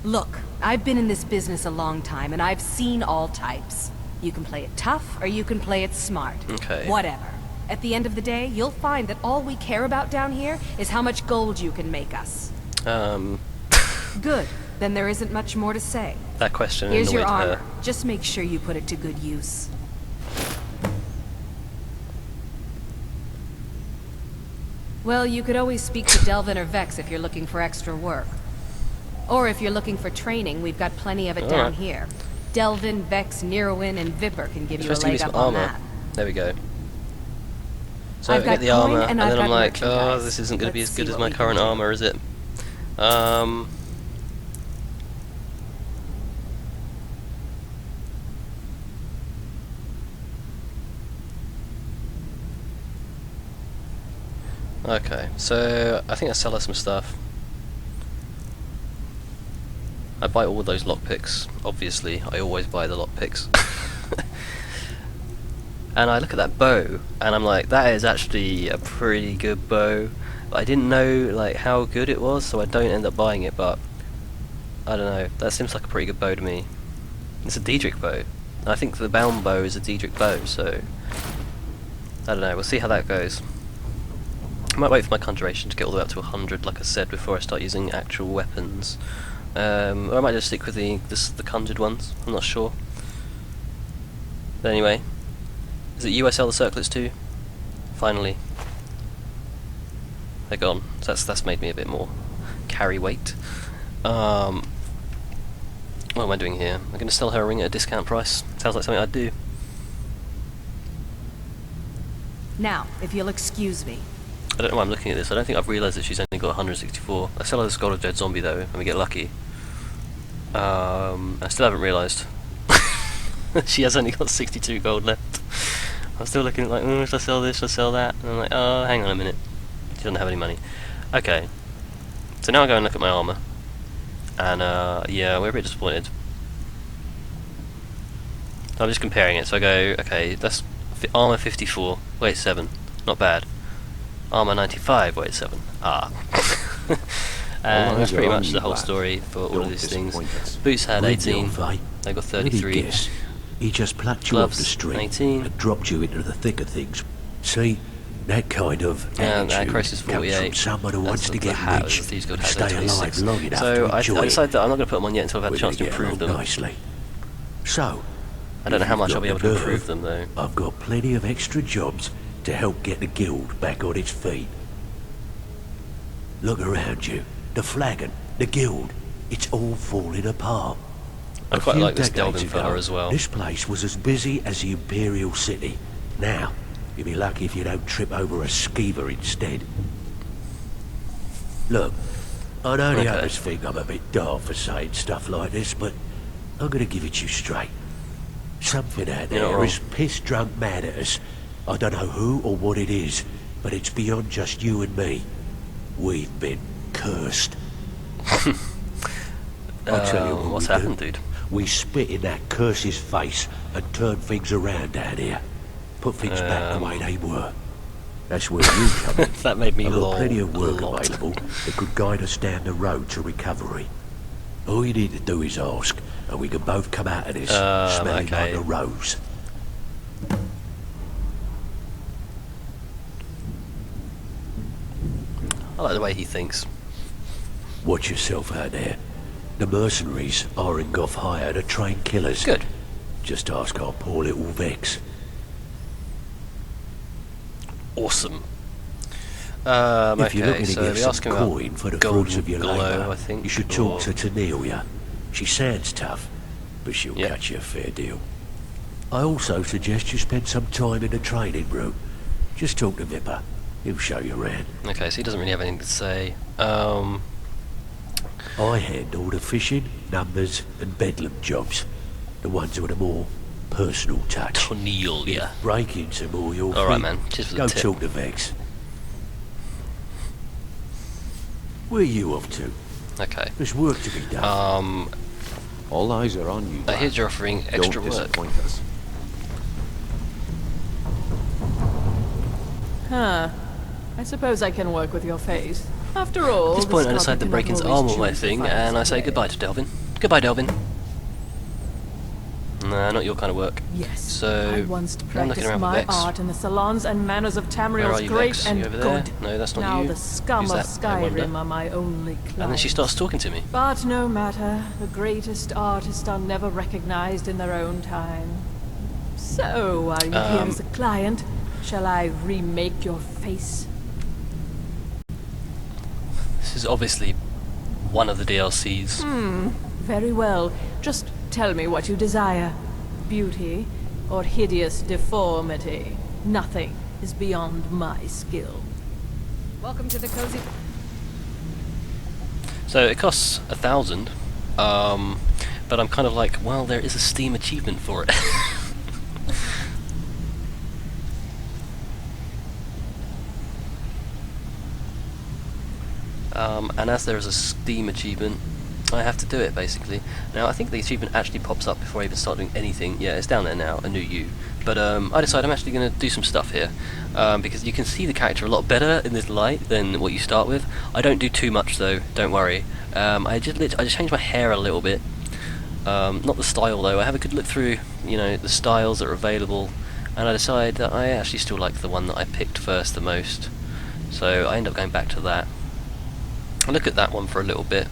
Look, I've been in this business a long time, and I've seen all types. You can play it tough, or you can play it smart. Okay. Whatever. At the end of the day, you'll find that all we care about down here is how much gold you can make us. Good. Then there isn't much more to say. That question Here's your annoyed armor. her. Just make sure you put it to good use. Well, you could always speak to Delvin or Vex if you're looking for extra work. Or if you're looking for training, we've got plenty of it down here. Delvin, Vex, Neroin, and Viper can give you a leg up on that. There we go. So I've I get got the armor, coin and and then I've I'm got like, oh, merchandise. this isn't going to be as Let's good see as what my we current can do. armor, is it? Okay, so I think I sell her some stuff. I buy all those lockpicks, obviously. I always buy the lockpicks. And I look at that bow, and I'm like, that is actually a pretty good bow. But I didn't know like how good it was, so I don't end up buying it, but I don't know. That seems like a pretty good bow to me. It's a Daedric bow. And I think the bound bow is a Daedric bow, so I don't know, we'll see how that goes. I might wait for my conjuration to get all the way up to 100, like I said, before I start using actual weapons. Or I might just stick with the conjured ones, I'm not sure. But anyway, is it USL the circlets too? Finally. They're gone, so that's made me a bit more carry weight. What am I doing here? I'm going to sell her a ring at a discount price. Sounds like something I'd do. Now, if you'll excuse me. I don't know why I'm looking at this. I don't think I've realised that she's only got 164. I sell her the Skull of Dead Zombie though, and we get lucky. I still haven't realised. She has only got 62 gold left. I'm still looking at like, should I sell this, should I sell that? And I'm like, oh, hang on a minute. She doesn't have any money. Okay. So now I go and look at my armour. And yeah, we're a bit disappointed. So I'm just comparing it. So I go, okay, that's armour 54, weight 7. Not bad. Armour 95, weight 7. Ah. And that's pretty much the whole story for all of these things. Boots had 18, they got 33. He just plucked you off the Gloves, street 18. and dropped you into the thick of things. See, that kind of attitude crisis comes 48. from someone who wants to the get hat, rich the Thieves Guild and hat, stay 26. alive long enough So to I enjoy decided it. that I'm not going to put them on yet until I've had a chance to We're gonna improve get along them. nicely. So, I don't know if how you've much got I'll be able the to nerve, improve them though. I've got plenty of extra jobs to help get the guild back on its feet. Look around you. The flagon, the guild, it's all falling apart. I A quite few like this decades Delvin ago, fella as well. This place was as busy as the Imperial City. Now, you'll be lucky if you don't trip over a skeever instead. Look, I know the others think I'm a bit daft for saying stuff like this, but I'm gonna give it to you straight. Something out You're not there wrong. is piss-drunk mad at us. I don't know who or what it is, but it's beyond just you and me. We've been cursed. I'll tell you what what's we happened, do. dude? We spit in that curse's face and turn things around down here. Put things back the way they were. That's where you come in. That made me I've got lol plenty of a work lot. available that could guide us down the road to recovery. All you need to do is ask, and we can both come out of this smelling like a rose. I like the way he thinks. Watch yourself out there. The mercenaries are in Goth hire to train killers. Good. Just ask our poor little Vex. Awesome. If you're looking to so get we some ask him about coin for the golden fruits of your glow, labour, I think, you should talk to Tanelia. She sounds tough, but she'll cut you a fair deal. I also suggest you spend some time in the training room. Just talk to Vipper. He'll show you around. Okay, so he doesn't really have anything to say. I handle the fishing, numbers, and bedlam jobs. The ones with a more personal touch. Cornelia. Break into more your All right, feet. man. Cheers for the Go tip. talk to Vex. Where are you off to? Okay. There's work to be done. All eyes are on you. I hear you're offering extra Don't work. disappoint us. Huh. I suppose I can work with your face. After all, At this point, I decide to break into armor my thing, and I say goodbye to Delvin. Goodbye, Delvin. Nah, not your kind of work. Yes. So, I once I'm looking practiced around for my Vex. art in the salons and manners of Where are Tamriel's you, great Vex? and You over there? good. No, that's not now you. the scum Who's of that, I wonder? Skyrim are my only clients. And then she starts talking to me. But no matter, the greatest artists are never recognized in their own time. So, are you here as a client? Shall I remake your face? This is obviously one of the DLCs. Very well. Just tell me what you desire. Beauty or hideous deformity. Nothing is beyond my skill. Welcome to the cozy. So it costs 1,000, but I'm kind of like, well, there is a Steam achievement for it. And as there is a Steam achievement, I have to do it basically. Now I think the achievement actually pops up before I even start doing anything. Yeah, it's down there now, a new you. But I decided I'm actually going to do some stuff here, because you can see the character a lot better in this light than what you start with. I don't do too much though, don't worry. I just changed my hair a little bit. Not the style though. I have a good look through, you know, the styles that are available, and I decided that I actually still like the one that I picked first the most. So I end up going back to that. I look at that one for a little bit,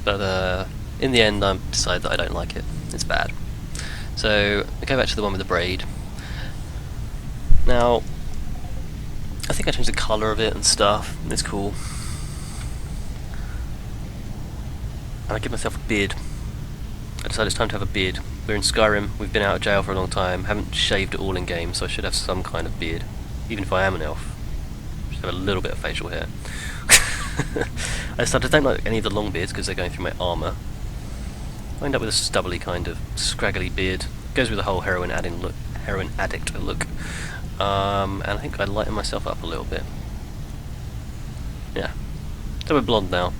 but in the end I decide that I don't like it. It's bad. So I go back to the one with the braid. Now I think I changed the colour of it and stuff. It's cool. And I give myself a beard. I decided it's time to have a beard. We're in Skyrim, we've been out of jail for a long time, haven't shaved at all in game, so I should have some kind of beard. Even if I am an elf. I should have a little bit of facial hair. I don't like any of the long beards because they're going through my armour. I end up with a stubbly kind of scraggly beard. Goes with the whole heroin addict look. And I think I lighten myself up a little bit. Yeah. So we're blonde now.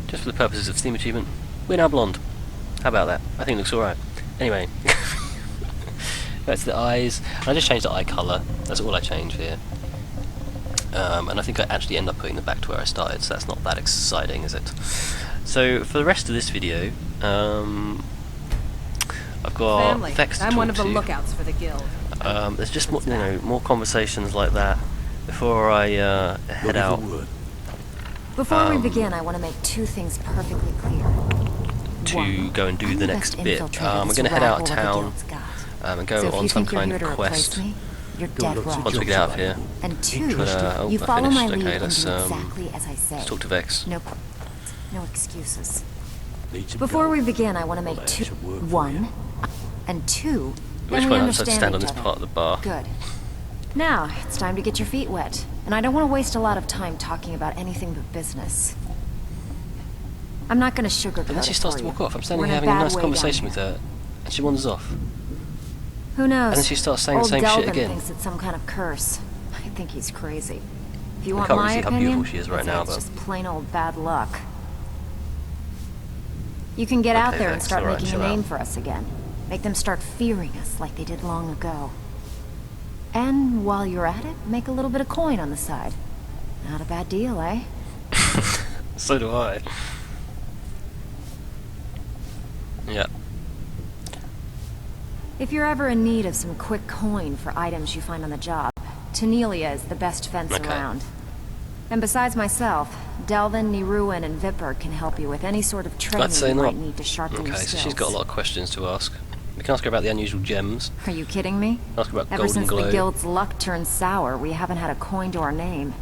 Just for the purposes of Steam achievement, we're now blonde. How about that? I think it looks alright. Anyway. Back to the eyes. I just changed the eye colour. That's all I changed here. and I think I actually end up putting them back to where I started, so that's not that exciting, is it? So for the rest of this video, I've got Vex to I'm talk one of the to. lookouts for the guild. There's just more, more conversations like that before I head out. Before we begin, I want to make two things perfectly clear. To go and do the next bit. I'm going to head out of town and go on some kind of quest. You're dead wrong. Once we get out of here. And two, But, you I follow my finished. lead Okay, and let's, do exactly as I say. let's talk to Vex. No excuses. Before we begin, I want to make two. One, and two. At which then we point I decided to understand stand on each this other. part of the bar. Good. Now, it's time to get your feet wet. And I don't want to waste a lot of time talking about anything but business. I'm not going to sugarcoat it. And then she starts to walk off. I'm standing We're in here having a bad nice way conversation down with her, and she wanders off. Who knows? And then she starts saying the Old same Delvin shit again. Thinks it's some kind of curse. I think he's crazy. If you I want can't my really see how opinion, beautiful she is right I'd say now, it's but just plain old bad luck. You can get out Okay, there and Vex, start alright, making a chill name out. for us again. Make them start fearing us like they did long ago. And while you're at it, make a little bit of coin on the side. Not a bad deal, eh? So do I. Yeah. If you're ever in need of some quick coin for items you find on the job, Tanelia is the best fence around. And besides myself, Delvin, Niruin, and Vipper can help you with any sort of training I'd say you not. might need to sharpen your Okay, skills. so she's got a lot of questions to ask. We can ask her about the unusual gems. Are you kidding me? Ask her about Ever Golden since Glow. the guild's luck turned sour, we haven't had a coin to our name.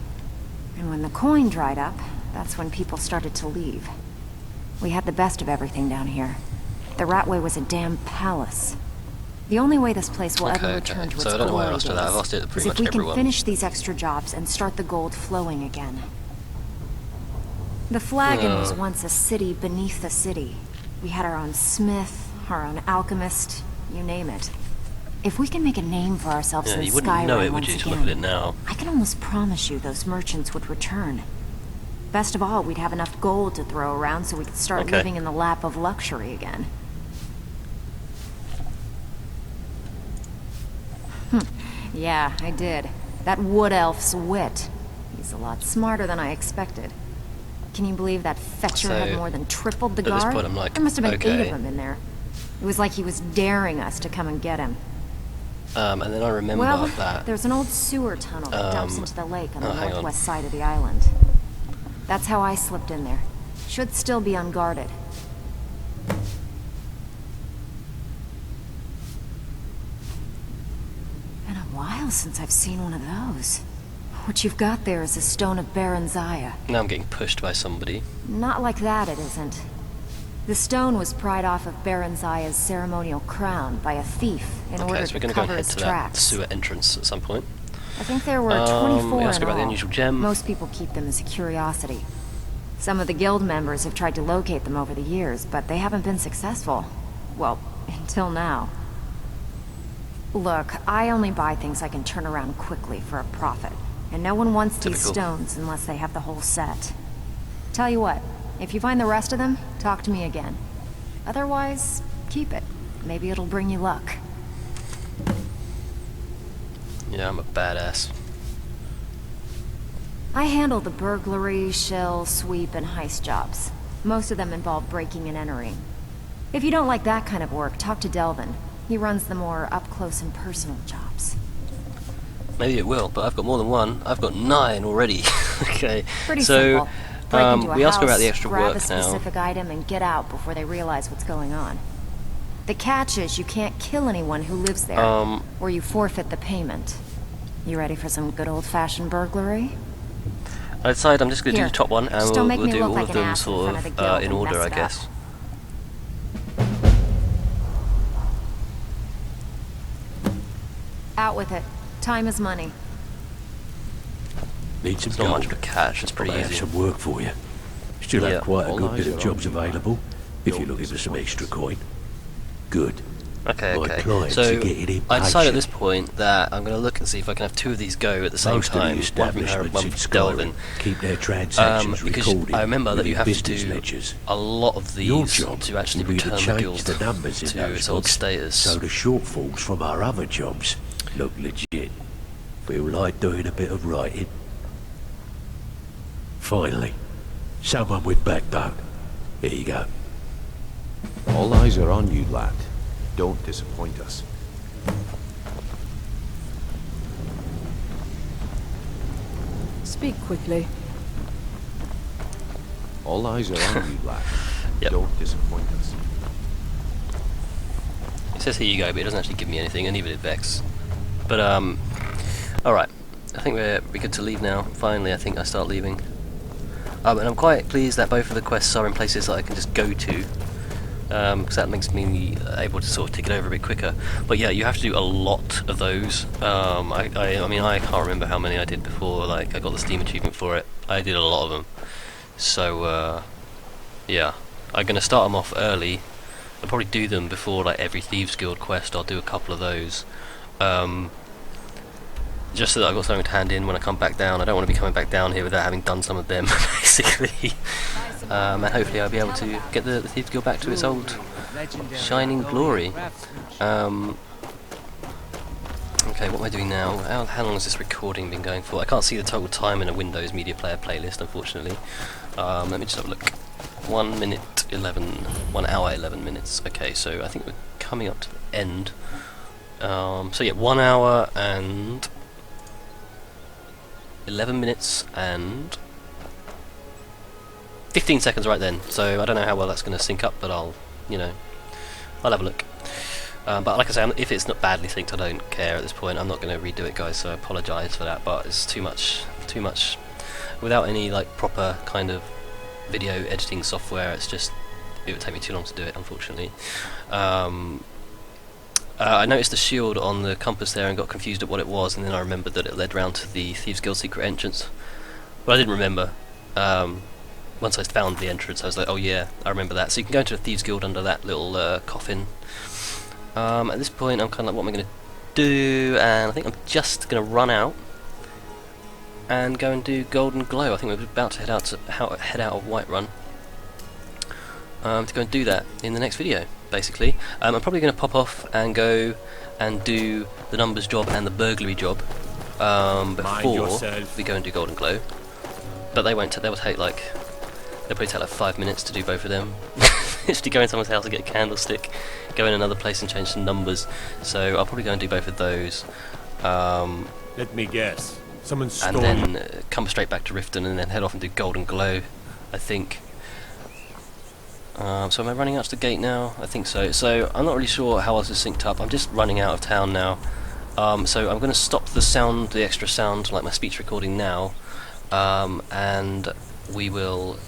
And when the coin dried up, that's when people started to leave. We had the best of everything down here. The Ratway was a damn palace. The only way this place will ever return to its So I don't know why I glory asked her that. I've days asked it to is pretty if much we everyone. can finish these extra jobs and start the gold flowing again. The Flagon was once a city beneath the city. We had our own smith, our own alchemist, you name it. If we can make a name for ourselves Yeah, in you wouldn't Skyrim know it, would once you, to again, look at it now? I can almost promise you those merchants would return. Best of all, we'd have enough gold to throw around so we could start Okay. living in the lap of luxury again. Yeah, I did. That wood elf's wit. He's a lot smarter than I expected. Can you believe that fetcher had So, more than tripled the at this guard? point I'm like, there must have been 8 of okay. them in there. It was like he was daring us to come and get him. And then I remember Well, that. there's an old sewer tunnel that dumps into the lake on the hang on. northwest side of the island. That's how I slipped in there. Should still be unguarded. Been a while since I've seen one of those. What you've got there is a stone of Baronziah. Now I'm getting pushed by somebody. Not like that, it isn't. The stone was pried off of Baronziah's ceremonial crown by a thief in Okay, order so we're to going to go and cover head his to that tracks. sewer entrance at some point. I think there were We 24 asked in about the all. unusual gem. Most people keep them as a curiosity. Some of the guild members have tried to locate them over the years, but they haven't been successful. Well, until now. Look, I only buy things I can turn around quickly for a profit. And no one wants these Typical. stones unless they have the whole set. Tell you what, if you find the rest of them, talk to me again. Otherwise, keep it. Maybe it'll bring you luck. Yeah, I'm a badass. I handle the burglary, shell, sweep, and heist jobs. Most of them involve breaking and entering. If you don't like that kind of work, talk to Delvin. He runs the more up-close and personal jobs. Maybe it will, but I've got more than one. I've got 9 already. Okay. Pretty so, simple. Break into a we ask her about house, the extra grab work a now. specific item, and get out before they realize what's going on. The catch is you can't kill anyone who lives there, or you forfeit the payment. You ready for some good old-fashioned burglary? I decided I'm just going to do Here, the top one, and just don't make we'll me do look all like of an them ass in sort front of the of guild in and order, mess I it guess. Out with it. Time is money. Need some It's not gold. much of a catch, it's pretty I have easy. some work for you. Still Yeah. have quite a All good eyes bit are of on jobs you. available, if you're looking for some extra coin. Good. Okay, My okay. clients So, are getting I decided at impatient. this point that I'm going to look and see if I can have 2 of these go at the same Most time. of the One from her, establishments one in from Delvin. Skyrim keep their transactions Because recorded I remember that within you have to business do ledgers. a lot of Your these job to actually will be to return the change guild the numbers in to those its old books, status. so the shortfalls from our other jobs look legit. Feel like doing a bit of writing? Finally. Someone with backbone. Here you go. All eyes are on you, lad. Don't disappoint us. Speak quickly. All eyes are on you, lad. Yep. Don't disappoint us. It says here you go, but it doesn't actually give me anything, and neither did Vex. But, alright. I think we're good to leave now. Finally, I think I start leaving. And I'm quite pleased that both of the quests are in places that I can just go to. Because that makes me able to sort of tick it over a bit quicker. But yeah, you have to do a lot of those. I mean, I can't remember how many I did before, like, I got the Steam achievement for it. I did a lot of them. So, yeah. I'm going to start them off early. I'll probably do them before, like, every Thieves Guild quest. I'll do a couple of those. Just so that I've got something to hand in when I come back down. I don't want to be coming back down here without having done some of them, basically. And hopefully I'll be able to get the Thieves Guild back to its old shining glory. Okay, what am I doing now? How long has this recording been going for? I can't see the total time in a Windows Media Player playlist, unfortunately. Let me just have a look. 1 minute 11, 1 hour 11 minutes. Okay, so I think we're coming up to the end. So yeah, 1 hour and 11 minutes and 15 seconds right then. So I don't know how well that's going to sync up, but I'll have a look. But like I say, if it's not badly synced, I don't care at this point. I'm not going to redo it, guys, so I apologise for that, but it's too much without any like proper kind of video editing software. It would take me too long to do it, unfortunately. I noticed the shield on the compass there and got confused at what it was, and then I remembered that it led round to the Thieves Guild secret entrance. But I didn't remember. Once I found the entrance, I was like, oh yeah, I remember that. So you can go into the Thieves Guild under that little coffin. At this point, I'm kind of like, what am I going to do? And I think I'm just going to run out and go and do Golden Glow. I think we're about to head out of Whiterun to go and do that in the next video, basically. I'm probably going to pop off and go and do the numbers job and the burglary job before we go and do Golden Glow. But they'll probably take like 5 minutes to do both of them. Literally go in someone's house and get a candlestick, go in another place and change some numbers. So I'll probably go and do both of those. Let me guess. Someone stole. And then come straight back to Riften and then head off and do Golden Glow, I think. So am I running out to the gate now? I think so. So I'm not really sure how else is synced up. I'm just running out of town now. So I'm going to stop the extra sound, like my speech recording now, and we will